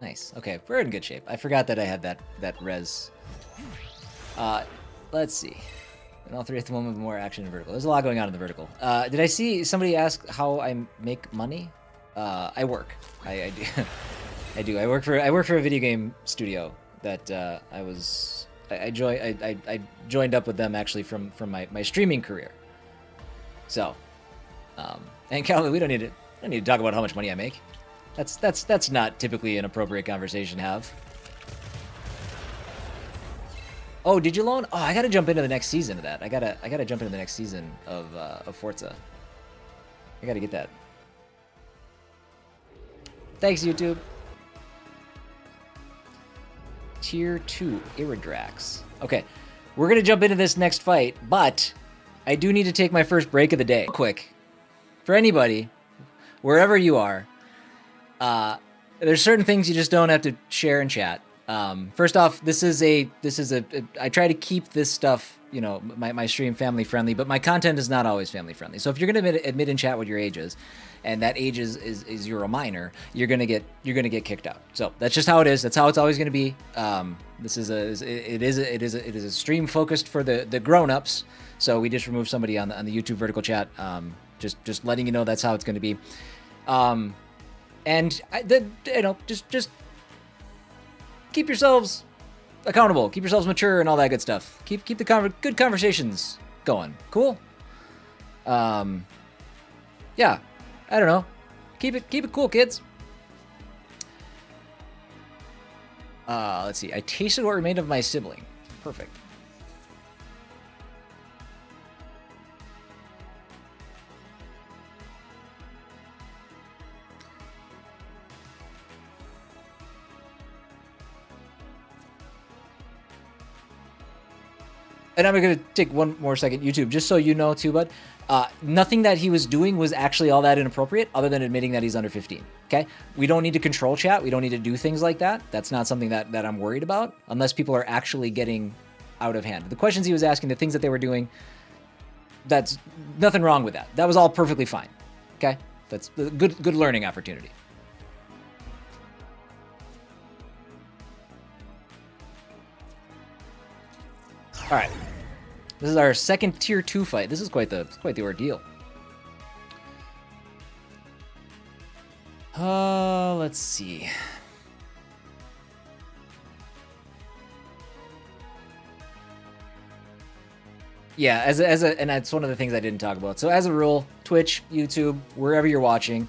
Speaker 1: Nice. Okay, we're in good shape. I forgot that I had that res. Let's see. And all 3 at the moment, more action in vertical. There's a lot going on in the vertical. Did I see somebody ask how I make money? I work. I do. I do. I work for a video game studio that I joined up with them actually from my streaming career. So, and Calvin, we don't need to talk about how much money I make. That's not typically an appropriate conversation to have. Oh, did you loan? Oh, I gotta jump into the next season of that. I gotta jump into the next season of Forza. I gotta get that. Thanks, YouTube. Tier 2 Iridrax. Okay, we're gonna jump into this next fight, but I do need to take my first break of the day. Real quick, for anybody, wherever you are. There's certain things you just don't have to share in chat. First off, this is I try to keep this stuff, you know, my stream family friendly, but my content is not always family friendly. So if you're going to admit in chat what your age is, and that age is you're a minor, you're going to get kicked out. So that's just how it is. That's how it's always going to be. It is a stream focused for the grown-ups. So we just removed somebody on the YouTube vertical chat. Just letting you know that's how it's going to be. And just keep yourselves accountable, keep yourselves mature, and all that good stuff. Keep the good conversations going. Cool. Yeah, I don't know. Keep it cool, kids. Let's see. I tasted what remained of my sibling. Perfect. And I'm going to take one more second, YouTube, just so you know too, bud. Nothing that he was doing was actually all that inappropriate other than admitting that he's under 15, okay? We don't need to control chat. We don't need to do things like that. That's not something that I'm worried about unless people are actually getting out of hand. The questions he was asking, the things that they were doing, that's nothing wrong with that. That was all perfectly fine, okay? That's a good learning opportunity. All right. This is our second tier 2 fight. This is quite the ordeal. Let's see. Yeah, and that's one of the things I didn't talk about. So as a rule, Twitch, YouTube, wherever you're watching,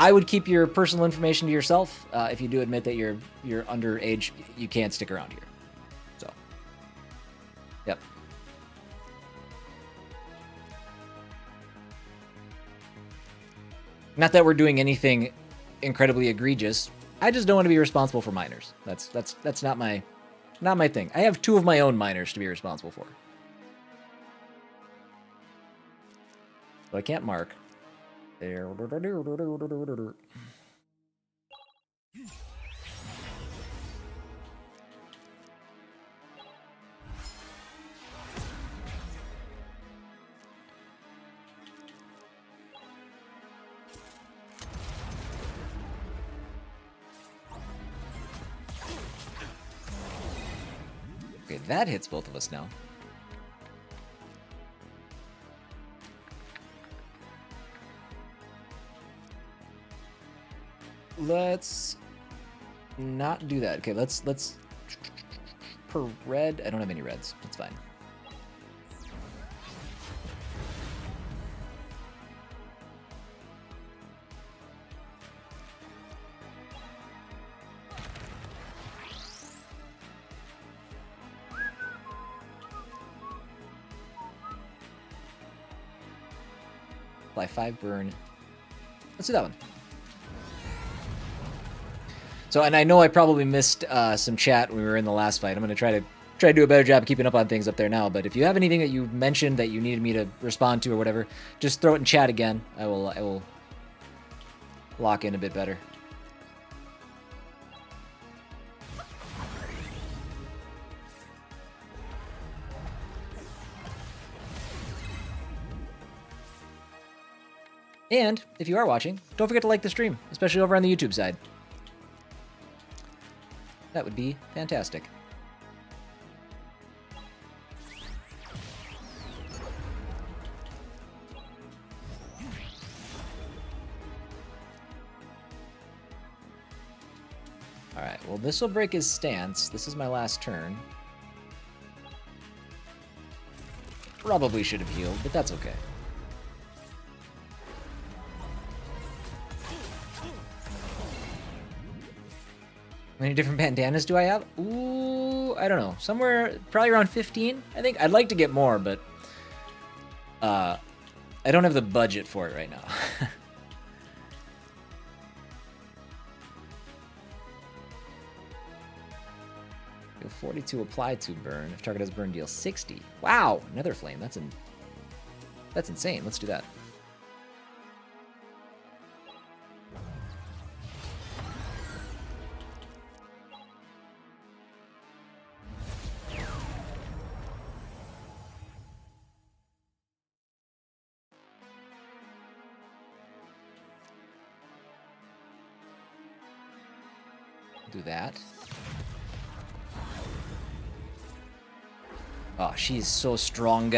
Speaker 1: I would keep your personal information to yourself. If you do admit that you're underage, you can't stick around here. So, yep. Not that we're doing anything incredibly egregious. I just don't want to be responsible for minors. That's not my thing. I have 2 of my own minors to be responsible for. So I can't mark. There. Okay, that hits both of us now. Let's not do that. Okay, let's per red. I don't have any reds. That's fine. Apply 5 burn. Let's do that one. So, and I know I probably missed some chat when we were in the last fight. I'm going to try to do a better job of keeping up on things up there now. But if you have anything that you mentioned that you needed me to respond to or whatever, just throw it in chat again. I will lock in a bit better. And if you are watching, don't forget to like the stream, especially over on the YouTube side. That would be fantastic. Alright, well this will break his stance. This is my last turn. Probably should have healed, but that's okay. How many different bandanas do I have? Ooh, I don't know. Somewhere, probably around 15, I think. I'd like to get more, but I don't have the budget for it right now. 42 apply to burn. If target has burn, deal 60. Wow, another flame. That's insane. Let's do that. Do that. Oh, she's so strong.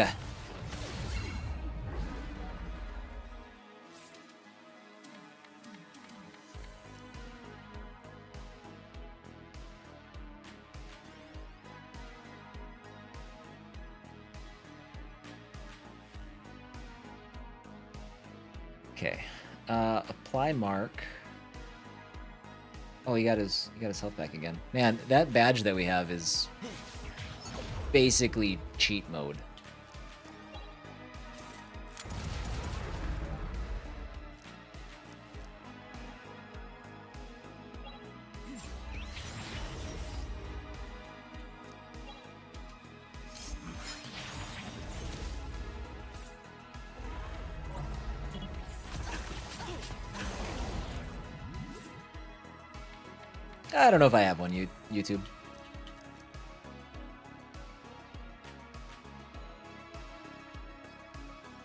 Speaker 1: Okay. Apply mark. Oh, he got his health back again. Man, that badge that we have is basically cheat mode. I don't know if I have one, YouTube.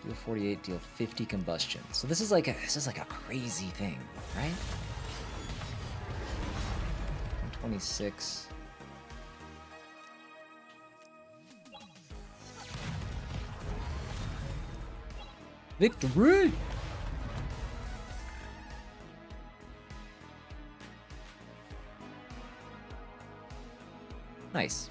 Speaker 1: Deal 48, deal 50 combustion. So this is like a crazy thing, right? 126. Victory! Nice.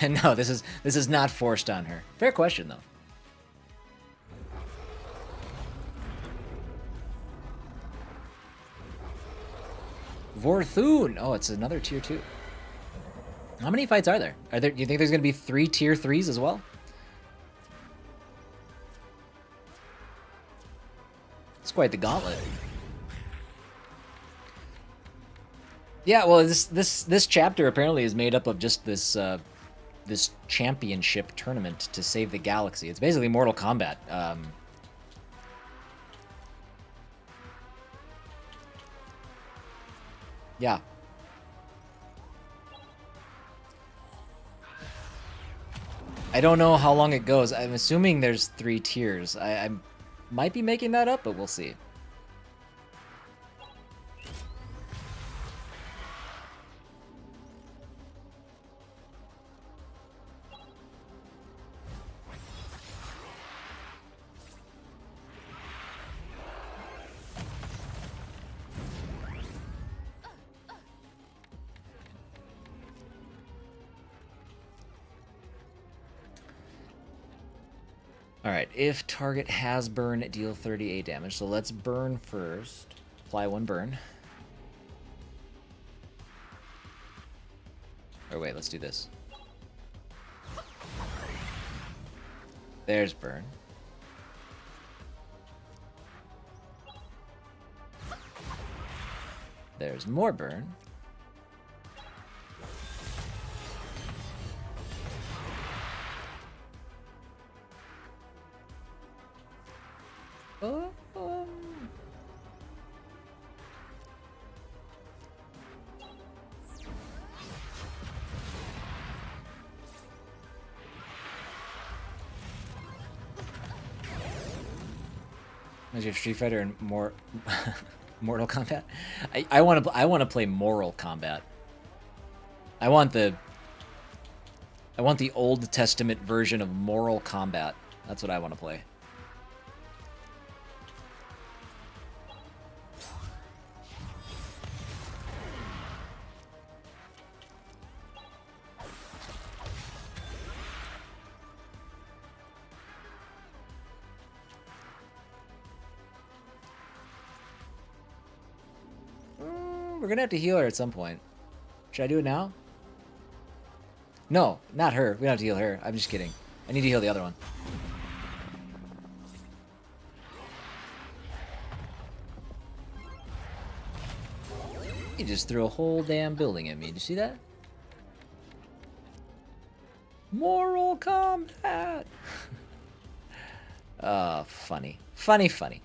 Speaker 1: No, this is not forced on her. Fair question, though. Vorthun! Oh, it's another tier 2. How many fights are there? Do you think there's going to be 3 tier 3s as well? It's quite the gauntlet. Yeah, well, this chapter apparently is made up of just this this championship tournament to save the galaxy. It's basically Mortal Kombat. Yeah. I don't know how long it goes. I'm assuming there's 3 tiers. I might be making that up, but we'll see. Alright, if target has burn, deal 38 damage. So let's burn first. Apply 1 burn. Or wait, let's do this. There's burn. There's more burn. As you have Street Fighter and more Mortal Kombat. I want to play Moral Combat. I want the Old Testament version of Moral Combat. That's what I want to play. We're gonna have to heal her at some point. Should I do it now? No, not her. We don't have to heal her. I'm just kidding. I need to heal the other one. He just threw a whole damn building at me. Did you see that? Moral Combat! Funny. Funny, funny.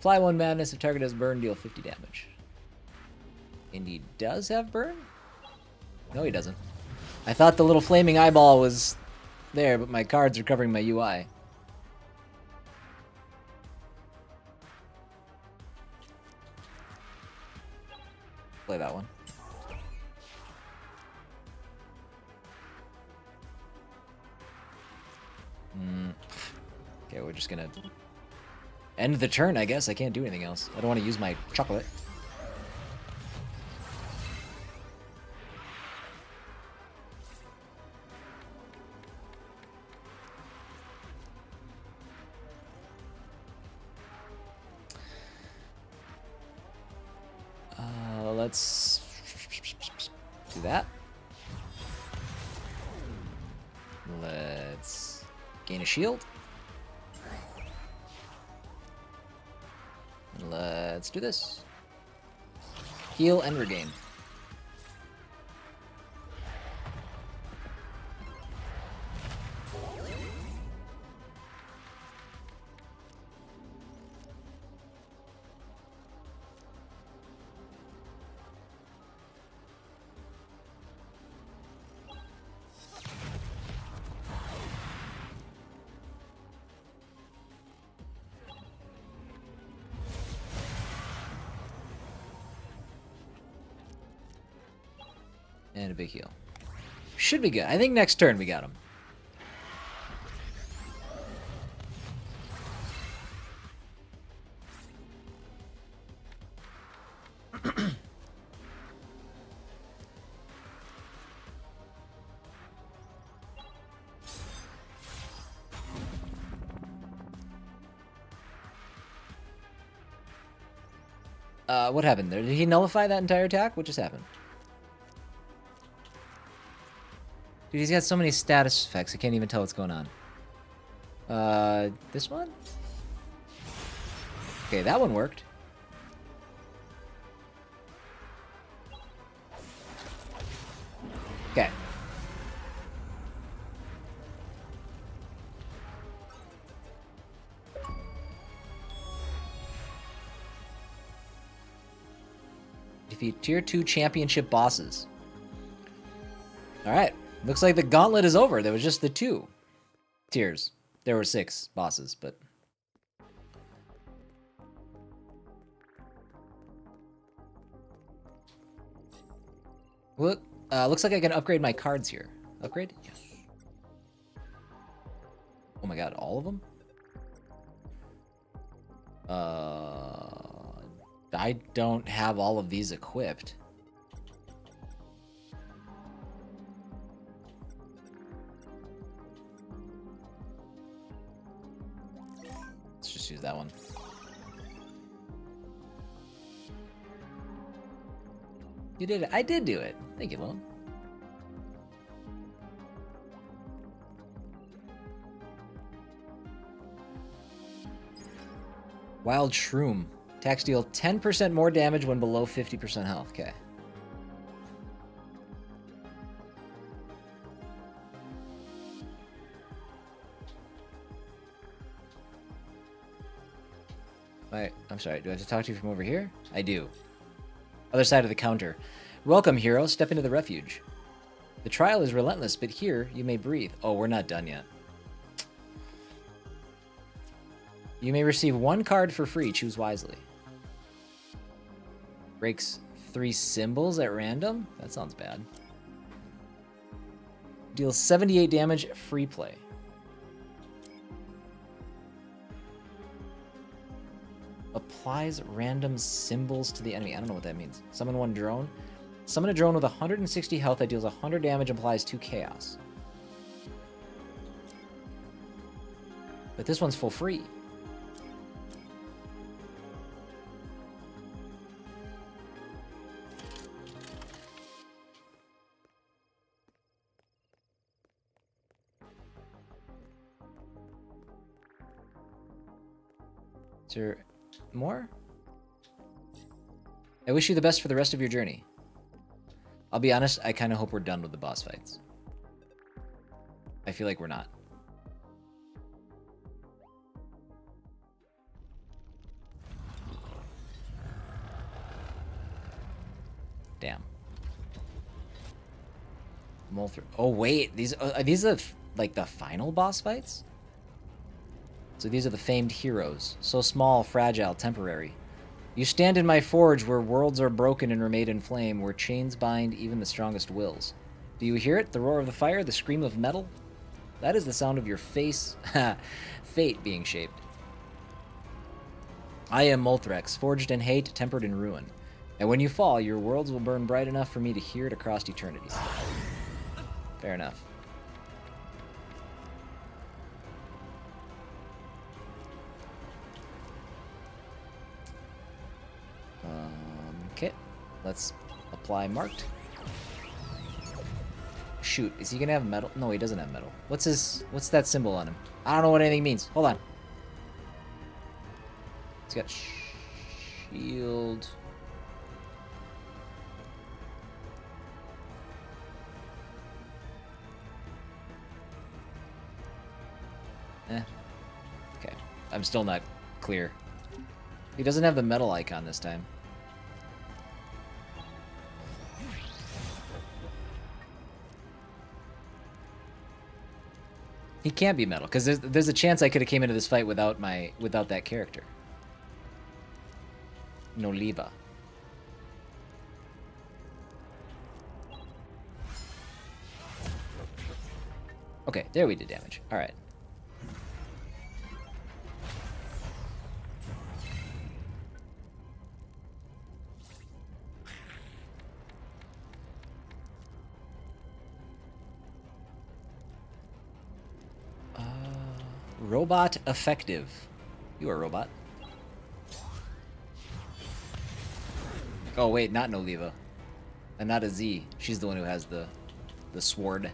Speaker 1: Fly 1 madness. If target has burn, deal 50 damage. And he does have burn? No, he doesn't. I thought the little flaming eyeball was there, but my cards are covering my UI. Play that one. Okay, we're just gonna end the turn, I guess. I can't do anything else. I don't want to use my chocolate. Let's do that. Let's gain a shield. Let's do this. Heal and regain. And a big heal. Should be good. I think next turn we got him. What happened there? Did he nullify that entire attack? What just happened? Dude, he's got so many status effects, I can't even tell what's going on. This one? Okay, that one worked. Okay. Defeat tier 2 championship bosses. Alright. Looks like the gauntlet is over. There was just the 2 tiers. There were 6 bosses, but... Look, looks like I can upgrade my cards here. Upgrade? Yes. Oh my god, all of them? I don't have all of these equipped. Let's just use that one. You did it. I did do it. Thank you, Lone. Wild Shroom. Attacks deal 10% more damage when below 50% health. Okay. I'm sorry, do I have to talk to you from over here? I do. Other side of the counter. Welcome, hero. Step into the refuge. The trial is relentless, but here you may breathe. Oh, we're not done yet. You may receive 1 card for free. Choose wisely. Breaks 3 symbols at random? That sounds bad. Deals 78 damage. Free play. Applies random symbols to the enemy. I don't know what that means. Summon 1 drone. Summon a drone with 160 health that deals 100 damage and applies 2 chaos. But this one's full free. Is there more? I wish you the best for the rest of your journey. I'll be honest, I kind of hope we're done with the boss fights. I feel like we're not. Damn. Oh wait, are these like the final boss fights? So these are the famed heroes. So small, fragile, temporary. You stand in my forge where worlds are broken and are made in flame, where chains bind even the strongest wills. Do you hear it? The roar of the fire, the scream of metal? That is the sound of your fate being shaped. I am Molthrex, forged in hate, tempered in ruin. And when you fall, your worlds will burn bright enough for me to hear it across eternity. Fair enough. Okay, let's apply marked. Shoot, is he gonna have metal? No, he doesn't have metal. What's that symbol on him? I don't know what anything means. Hold on. He's got shield. Okay, I'm still not clear. He doesn't have the metal icon this time. He can't be metal, because there's a chance I could have came into this fight without that character. No Liva. Okay, there we did damage. Alright. Robot effective. You are a robot. Oh wait, not Noliva. And not a Z. She's the one who has the sword.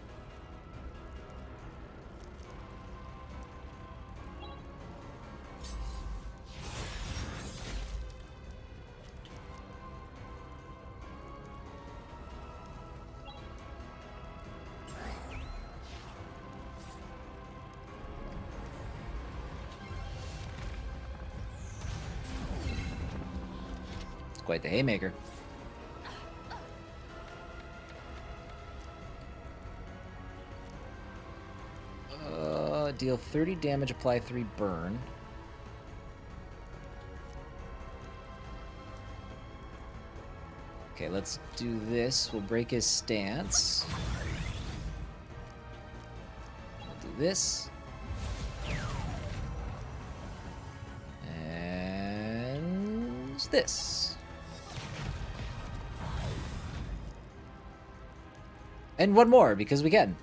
Speaker 1: It's quite the haymaker. Deal 30 damage, apply 3 burn. Okay, let's do this. We'll break his stance. We'll do this. And this. And one more, because we can.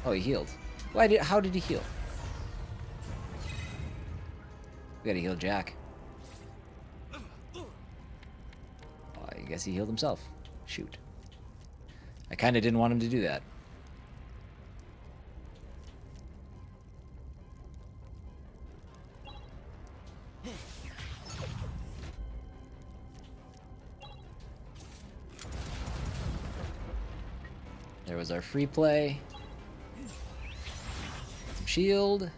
Speaker 1: Oh, he healed. How did he heal? We gotta heal Jack. Oh, I guess he healed himself. Shoot. I kinda didn't want him to do that. There was our free play. Shield.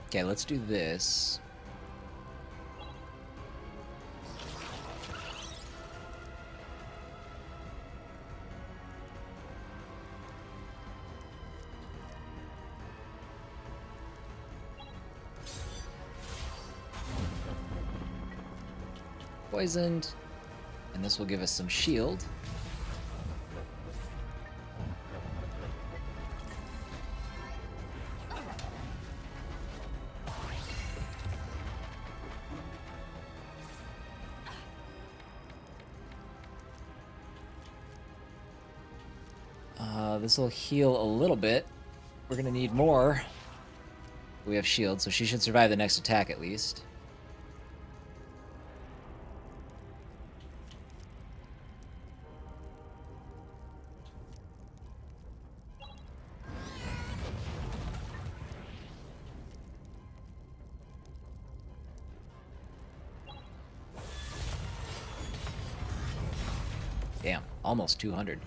Speaker 1: Okay, let's do this. Poisoned, and this will give us some shield. This will heal a little bit. We're gonna need more. We have shield, so she should survive the next attack at least. Damn, almost 200.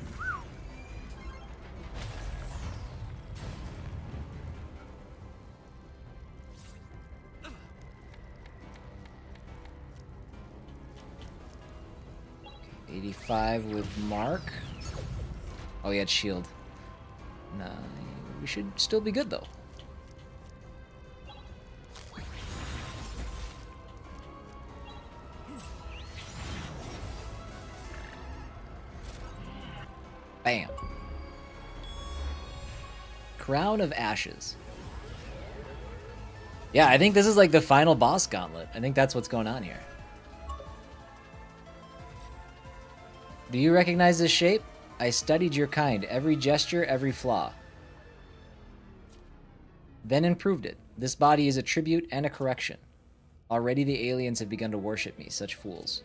Speaker 1: With Mark. Oh, he had shield. Nah, we should still be good though. Bam. Crown of Ashes. Yeah, I think this is like the final boss gauntlet. I think that's what's going on here. Do you recognize this shape? I studied your kind, every gesture, every flaw. Then improved it. This body is a tribute and a correction. Already the aliens have begun to worship me, such fools.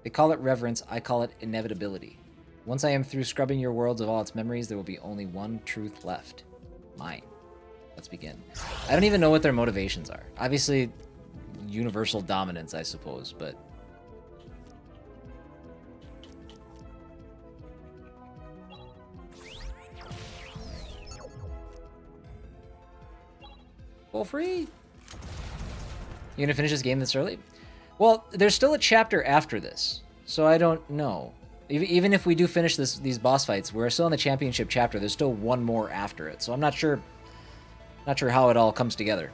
Speaker 1: They call it reverence, I call it inevitability. Once I am through scrubbing your worlds of all its memories, there will be only one truth left. Mine. Let's begin. I don't even know what their motivations are. Obviously, universal dominance, I suppose, but... Full free? You gonna finish this game this early? Well, there's still a chapter after this, so I don't know. Even if we do finish these boss fights, we're still in the championship chapter. There's still one more after it, so I'm not sure how it all comes together.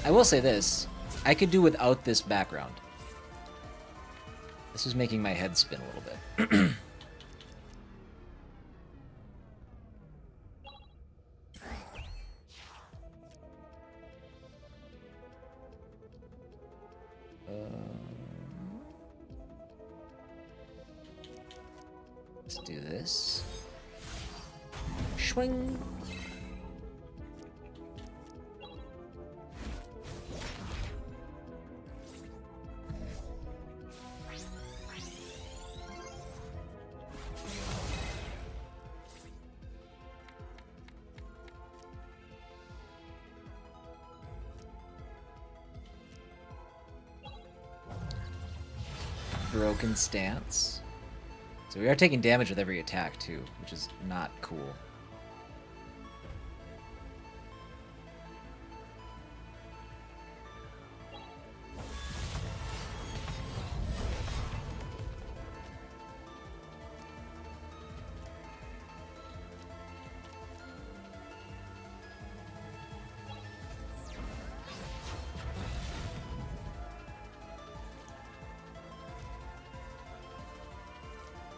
Speaker 1: I will say this. I could do without this background. This is making my head spin a little bit. Let's do this. Swing. Broken stance. So we are taking damage with every attack too, which is not cool.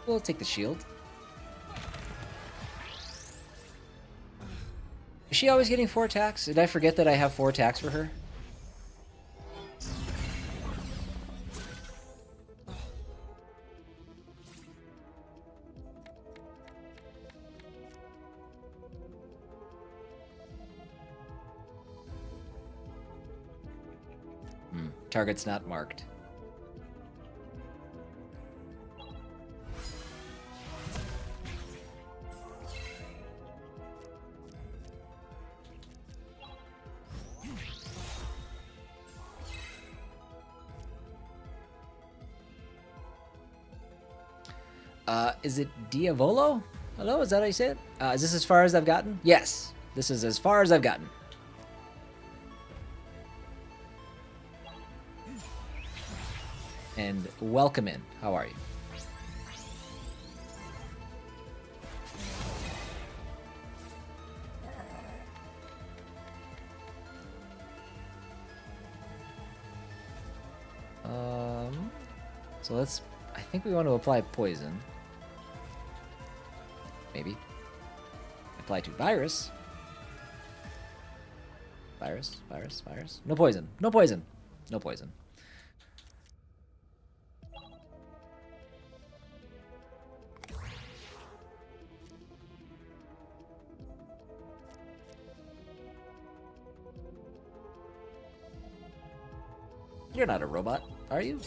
Speaker 1: We'll take the shield. Is she always getting 4 attacks? Did I forget that I have 4 attacks for her? Target's not marked. Is it Diavolo? Hello, is that how you say it? Is this as far as I've gotten? Yes, this is as far as I've gotten. And welcome in. How are you? So let's... I think we want to apply poison. Maybe. Apply to virus. Virus. No poison. No poison. No poison. You're not a robot, are you?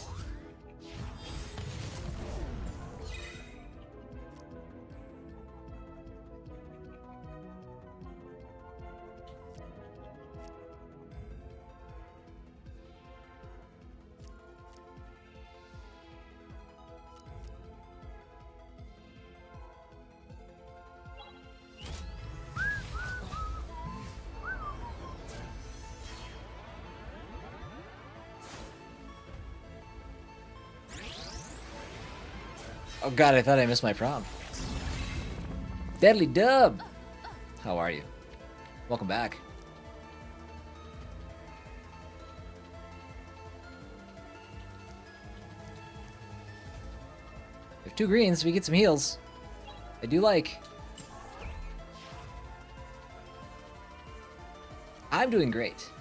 Speaker 1: Oh god, I thought I missed my prompt. Deadly Dub! How are you? Welcome back. We have 2 greens, we get some heals. I do like. I'm doing great.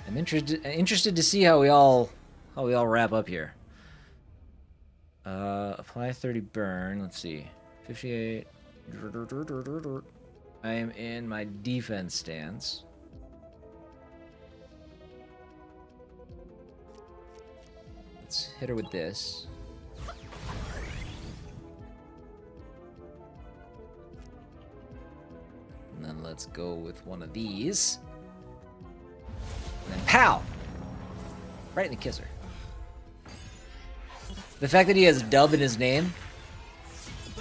Speaker 1: I'm interested to see how we all wrap up here. Apply 30 burn. Let's see. 58. I am in my defense stance. Let's hit her with this. And then let's go with one of these. And then pow! Right in the kisser. The fact that he has Dub in his name,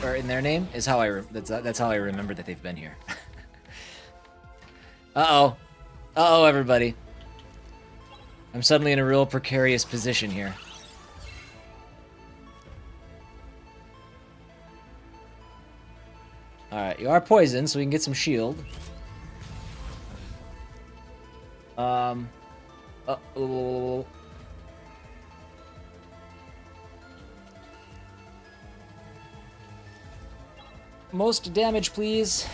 Speaker 1: or in their name, is how that's how I remember that they've been here. Uh-oh. Uh-oh, everybody. I'm suddenly in a real precarious position here. Alright, you are poisoned, so we can get some shield. Oh. Most damage, please.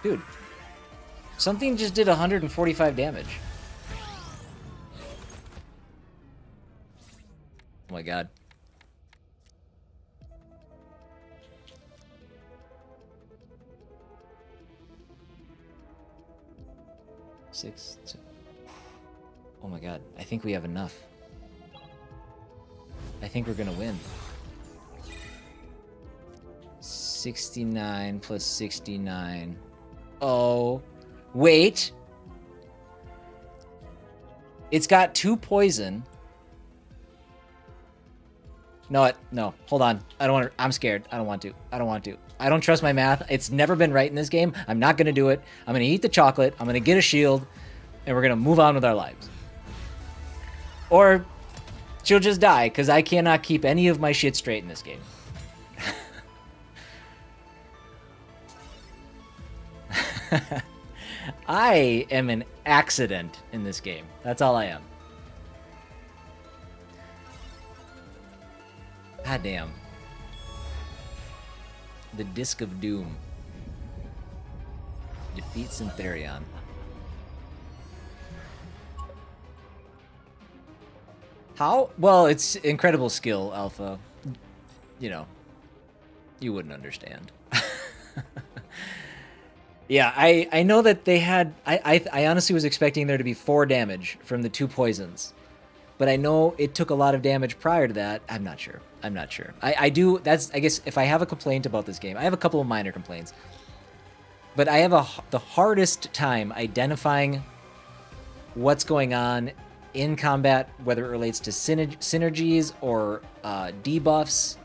Speaker 1: Dude. Something just did 145 damage. Oh my god. Six. Oh my god. I think we have enough. I think we're gonna win. 69 plus 69. Oh. Wait. It's got 2 poison. No, no. Hold on. I don't want to. I'm scared. I don't want to. I don't want to. I don't trust my math. It's never been right in this game. I'm not going to do it. I'm going to eat the chocolate. I'm going to get a shield. And we're going to move on with our lives. Or she'll just die, because I cannot keep any of my shit straight in this game. I am an accident in this game. That's all I am. God damn. The Disc of Doom. Defeat Syntherion. How? Well, it's incredible skill, Alpha. You know, you wouldn't understand. Yeah, I know that they had... I honestly was expecting there to be 4 damage from the 2 poisons. But I know it took a lot of damage prior to that. I'm not sure. I'm not sure. I do... That's... I guess if I have a complaint about this game... I have a couple of minor complaints. But I have the hardest time identifying what's going on in combat, whether it relates to synergies or debuffs,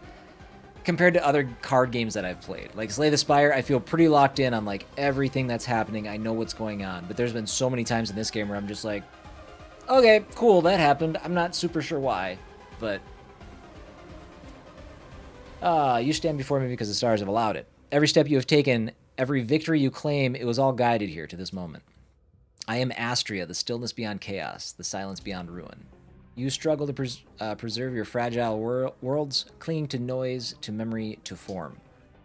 Speaker 1: compared to other card games that I've played. Like Slay the Spire, I feel pretty locked in on like everything that's happening. I know what's going on. But there's been so many times in this game where I'm just like, okay, cool, that happened. I'm not super sure why, but... you stand before me because the stars have allowed it. Every step you have taken, every victory you claim, it was all guided here to this moment. I am Astria, the stillness beyond chaos, the silence beyond ruin. You struggle to preserve your fragile worlds, clinging to noise, to memory, to form.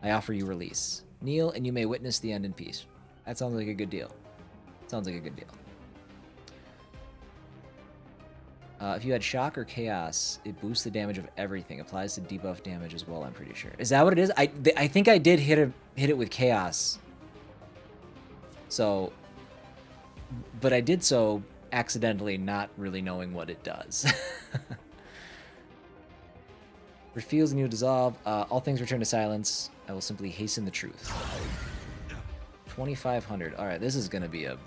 Speaker 1: I offer you release. Kneel, and you may witness the end in peace. That sounds like a good deal. Sounds like a good deal. If you had shock or chaos, it boosts the damage of everything. Applies to debuff damage as well, I'm pretty sure. Is that what it is? I think I did hit it with chaos. So... But I did so accidentally, not really knowing what it does. Reveals and you dissolve. All things return to silence. I will simply hasten the truth. 2,500. All right, this is gonna be a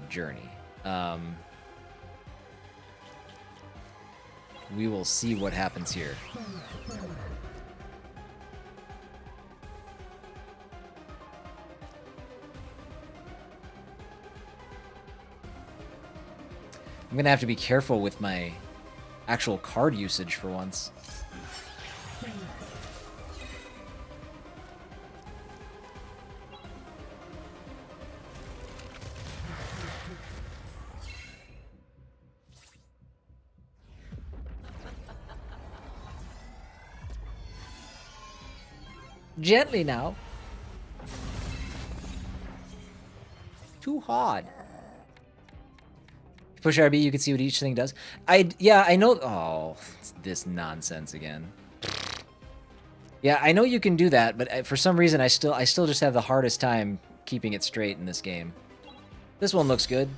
Speaker 1: journey. We will see what happens here. I'm gonna have to be careful with my actual card usage for once. Gently now. Too hard. Push RB, you can see what each thing does. Yeah, I know. Oh, it's this nonsense again. Yeah, I know you can do that, but for some reason I still just have the hardest time keeping it straight in this game. This one looks good.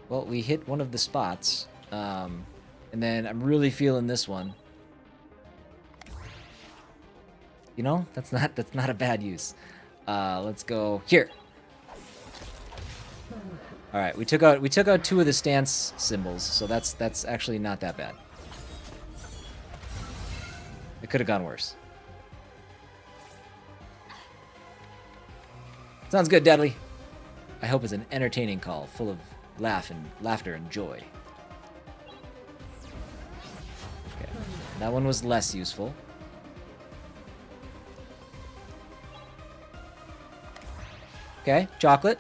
Speaker 1: Well, we hit one of the spots, and then I'm really feeling this one. You know, that's not a bad use. Let's go here. All right, we took out 2 of the stance symbols, so that's actually not that bad. It could have gone worse. Sounds good, Deadly. I hope it's an entertaining call, full of laughter and joy. Okay, that one was less useful. Okay, chocolate.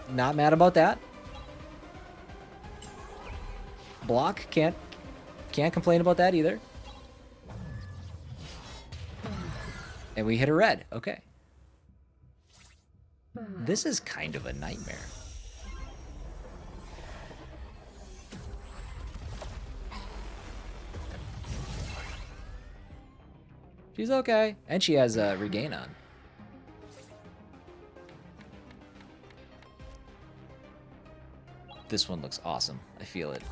Speaker 1: Not mad about that. Block. Can't complain about that either. And we hit a red. Okay. This is kind of a nightmare. She's okay. And she has a regain on. This one looks awesome. I feel it.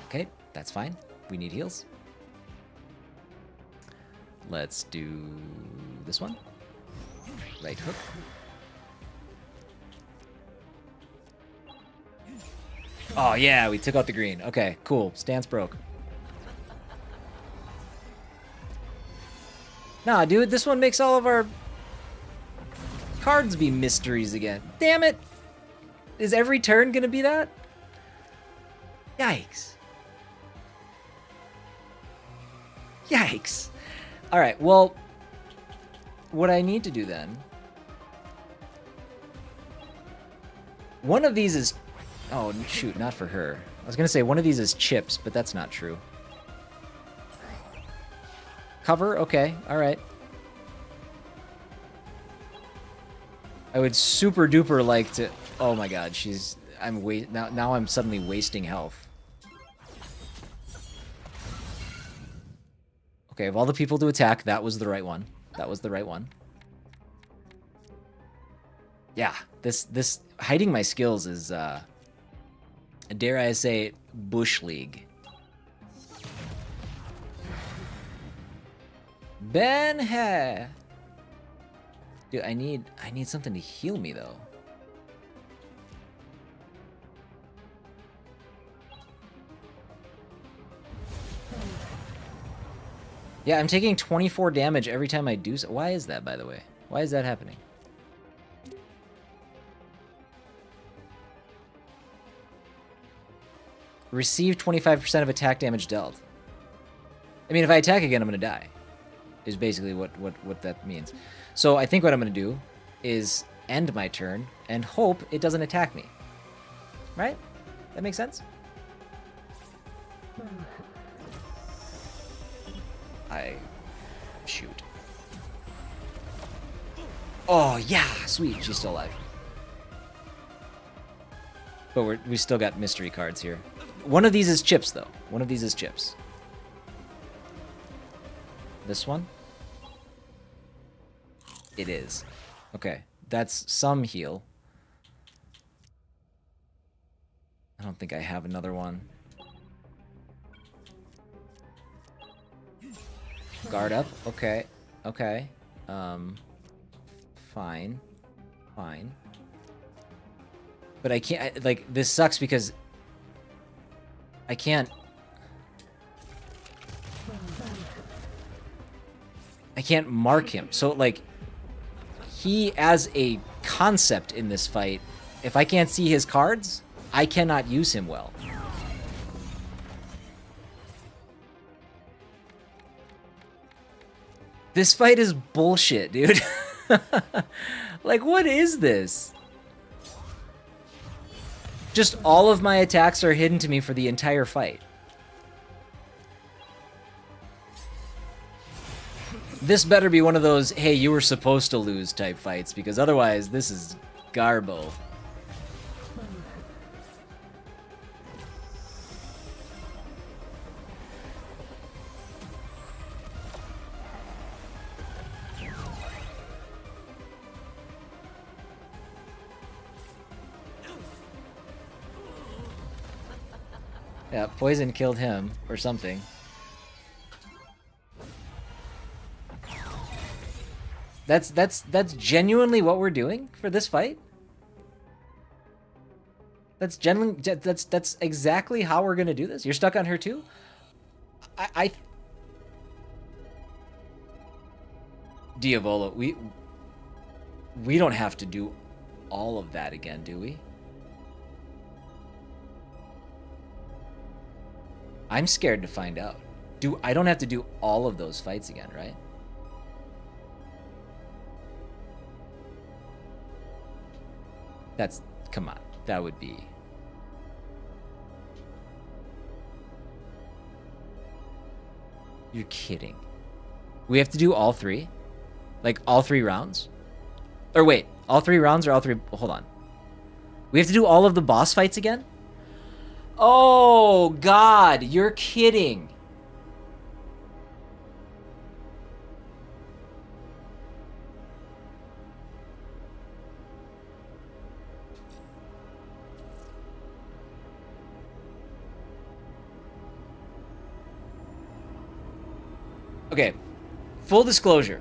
Speaker 1: Okay, that's fine. We need heals. Let's do this one. Right hook. Oh yeah, we took out the green. Okay, cool. Stance broke. Nah, dude, this one makes all of our cards be mysteries again. Damn it! Is every turn gonna be that? Yikes. Yikes. Alright, well, what I need to do then... One of these is... Oh, shoot, not for her. I was gonna say one of these is chips, but that's not true. Cover? Okay, alright. I would super duper like to... Oh my god, she's... Now I'm suddenly wasting health. Okay, of all the people to attack, that was the right one. That was the right one. Yeah, this hiding my skills is, dare I say, Bush League. Ben-He! Dude, I need something to heal me, though. Yeah, I'm taking 24 damage every time I do so. Why is that, by the way? Why is that happening? Receive 25% of attack damage dealt. I mean, if I attack again, I'm going to die. Is basically what that means. So I think what I'm going to do is end my turn and hope it doesn't attack me. Right? That makes sense? Shoot. Oh, yeah! Sweet, she's still alive. But we still got mystery cards here. One of these is chips, though. One of these is chips. This one? It is. Okay, that's some heal. I don't think I have another one. Guard up. Okay. Okay. Fine. Fine. But I can't... Like, this sucks because... I can't... I can't mark him. So, like... He, as a concept in this fight, if I can't see his cards, I cannot use him well. This fight is bullshit, dude. Like, what is this? Just all of my attacks are hidden to me for the entire fight. This better be one of those, hey, you were supposed to lose type fights, because otherwise this is garbo. Yeah, poison killed him, or something. That's genuinely what we're doing for this fight? That's exactly how we're gonna do this? You're stuck on her too? Diavolo, we don't have to do all of that again, do we? I'm scared to find out. I don't have to do all of those fights again, right? That's, come on, that would be... You're kidding. We have to do all 3? Like, all 3 rounds? Or wait, all 3 rounds or all 3... Hold on. We have to do all of the boss fights again? Oh, God, you're kidding. Okay, full disclosure.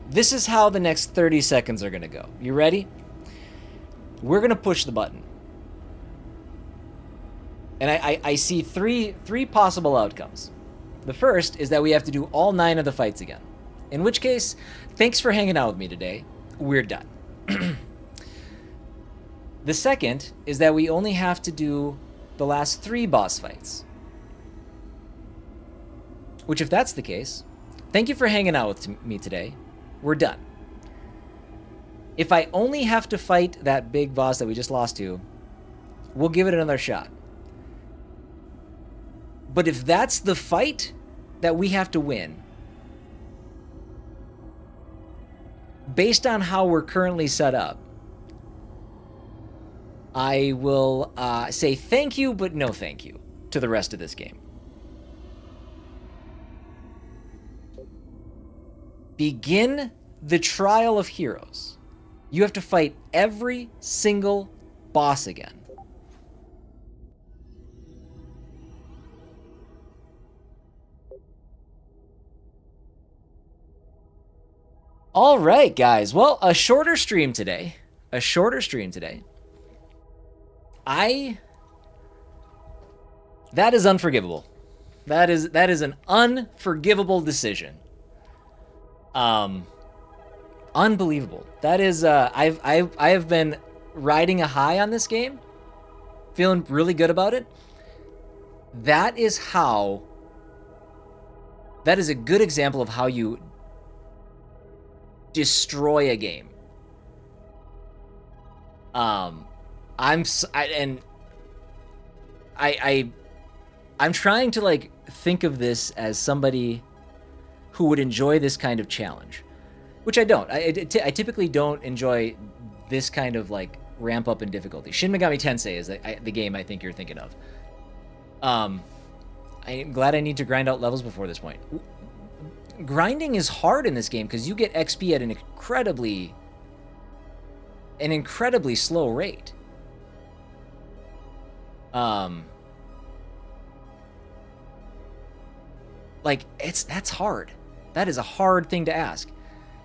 Speaker 1: This is how the next 30 seconds are going to go. You ready? We're going to push the button. And I see three possible outcomes. The first is that we have to do all 9 of the fights again. In which case, thanks for hanging out with me today. We're done. The second is that we only have to do the last 3 boss fights. Which, if that's the case, thank you for hanging out with me today. We're done. If I only have to fight that big boss that we just lost to, we'll give it another shot. But if that's the fight that we have to win, based on how we're currently set up, I will say thank you, but no thank you to the rest of this game. Begin the Trial of Heroes. You have to fight every single boss again. All right, guys. Well, a shorter stream today. That is unforgivable. That is an unforgivable decision. Unbelievable. That is I have been riding a high on this game, feeling really good about it. That is a good example of how you destroy a game. I'm trying to like think of this as somebody who would enjoy this kind of challenge, which I don't. I typically don't enjoy this kind of like ramp up in difficulty. Shin Megami Tensei is the game I think you're thinking of. I'm glad I need to grind out levels before this point. Grinding is hard in this game because you get XP at an incredibly slow rate. Like that's hard. That is a hard thing to ask.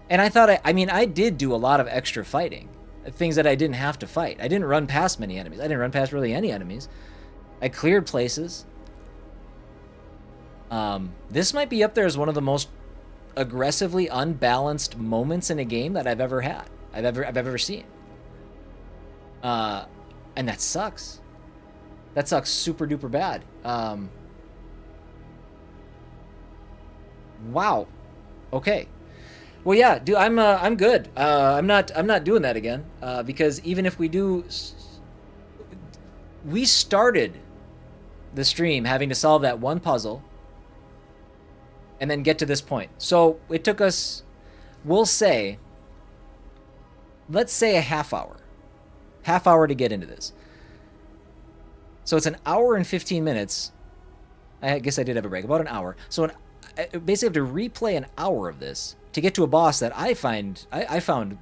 Speaker 1: And I thought I did do a lot of extra fighting. Things that I didn't have to fight. I didn't run past many enemies. I didn't run past really any enemies. I cleared places. This might be up there as one of the most aggressively unbalanced moments in a game that I've ever had. I've ever seen. And that sucks. That sucks super duper bad. Wow. Okay. Well, yeah, dude, I'm good. I'm not doing that again. Because even if we do, we started the stream having to solve that one puzzle and then get to this point. So it took us, let's say a half hour to get into this. So it's an hour and 15 minutes. I guess I did have a break, about an hour. So I basically have to replay an hour of this to get to a boss that I found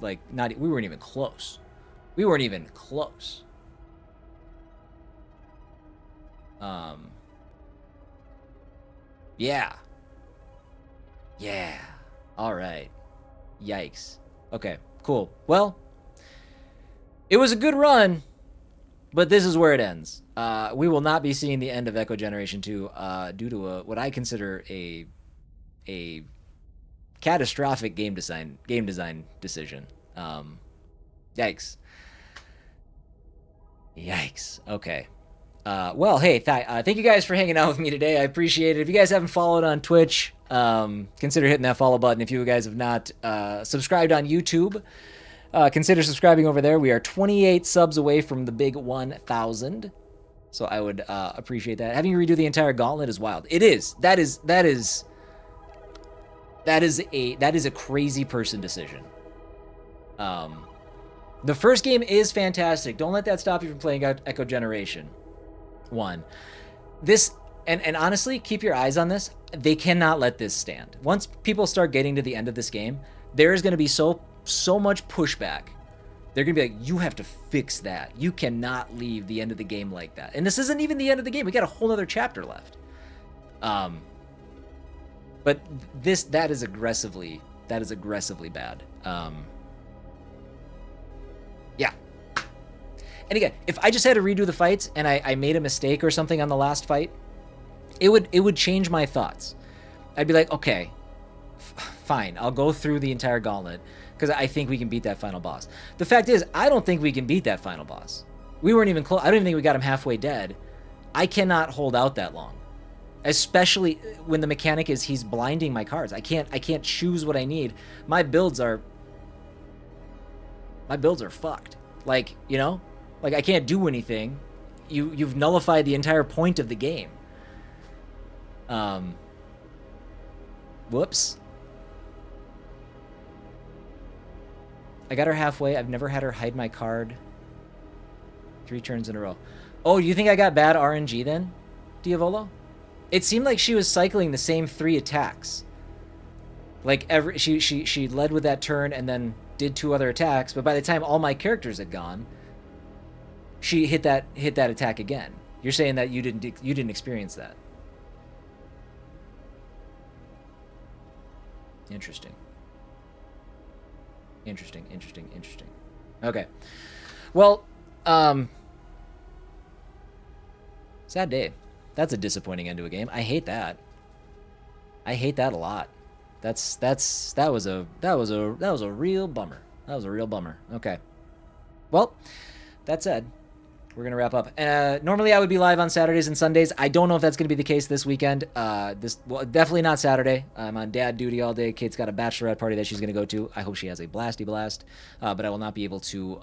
Speaker 1: like we weren't even close. Yeah. All right. Yikes. Okay, cool. Well, it was a good run, but this is where it ends. We will not be seeing the end of Echo Generation 2 due to what I consider a catastrophic game design decision. Yikes. Okay. Well, hey, thank you guys for hanging out with me today. I appreciate it. If you guys haven't followed on Twitch, consider hitting that follow button. If you guys have not subscribed on YouTube, Consider subscribing over there. We are 28 subs away from the big 1,000. So I would appreciate that. Having you redo the entire gauntlet is wild. It is. That is a crazy person decision. The first game is fantastic. Don't let that stop you from playing Echo Generation 1. This, and honestly, keep your eyes on this. They cannot let this stand. Once people start getting to the end of this game, there is going to be so much pushback. They're going to be like, you have to fix that. You cannot leave the end of the game like that. And this isn't even the end of the game. We got a whole other chapter left. But that is aggressively bad. Yeah. And again, if I just had to redo the fights and I made a mistake or something on the last fight, it would change my thoughts. I'd be like, okay, fine, I'll go through the entire gauntlet because I think we can beat that final boss. The fact is, I don't think we can beat that final boss. We weren't even close. I don't even think we got him halfway dead. I cannot hold out that long, especially when the mechanic is he's blinding my cards. I can't choose what I need. My builds are fucked. Like, you know, like I can't do anything. You've nullified the entire point of the game. Whoops. I got her halfway. I've never had her hide my card 3 turns in a row. Oh, you think I got bad RNG then, Diavolo? It seemed like she was cycling the same 3 attacks. Like she led with that turn and then did 2 other attacks, but by the time all my characters had gone, she hit that attack again. You're saying that you didn't experience that. Interesting. Okay. Well, sad day. That's a disappointing end to a game. I hate that. I hate that a lot. That was a real bummer. That was a real bummer. Okay. Well, that said, we're gonna wrap up. Normally I would be live on Saturdays and Sundays. I don't know if that's gonna be the case this weekend. Definitely not Saturday. I'm on dad duty all day. Kate's got a bachelorette party that she's gonna go to. I hope she has a blasty blast. But I will not be able to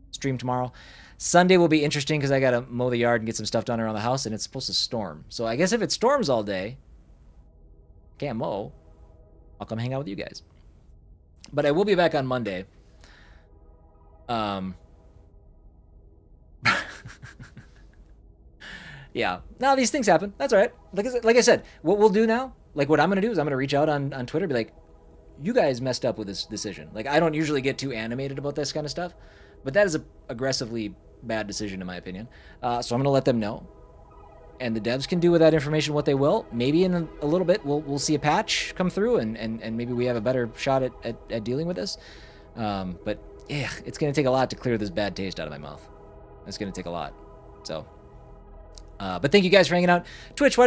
Speaker 1: stream tomorrow. Sunday will be interesting because I gotta mow the yard and get some stuff done around the house, and it's supposed to storm. So I guess if it storms all day, can't mow, I'll come hang out with you guys. But I will be back on Monday. Yeah. No, these things happen. That's all right. Like I said, what we'll do now, like what I'm going to do is I'm going to reach out on Twitter and be like, you guys messed up with this decision. Like, I don't usually get too animated about this kind of stuff, but that is a aggressively bad decision in my opinion. So I'm going to let them know. And the devs can do with that information what they will. Maybe in a little bit we'll see a patch come through and maybe we have a better shot at dealing with this. But yeah, it's going to take a lot to clear this bad taste out of my mouth. It's going to take a lot. So, but thank you guys for hanging out. Twitch, why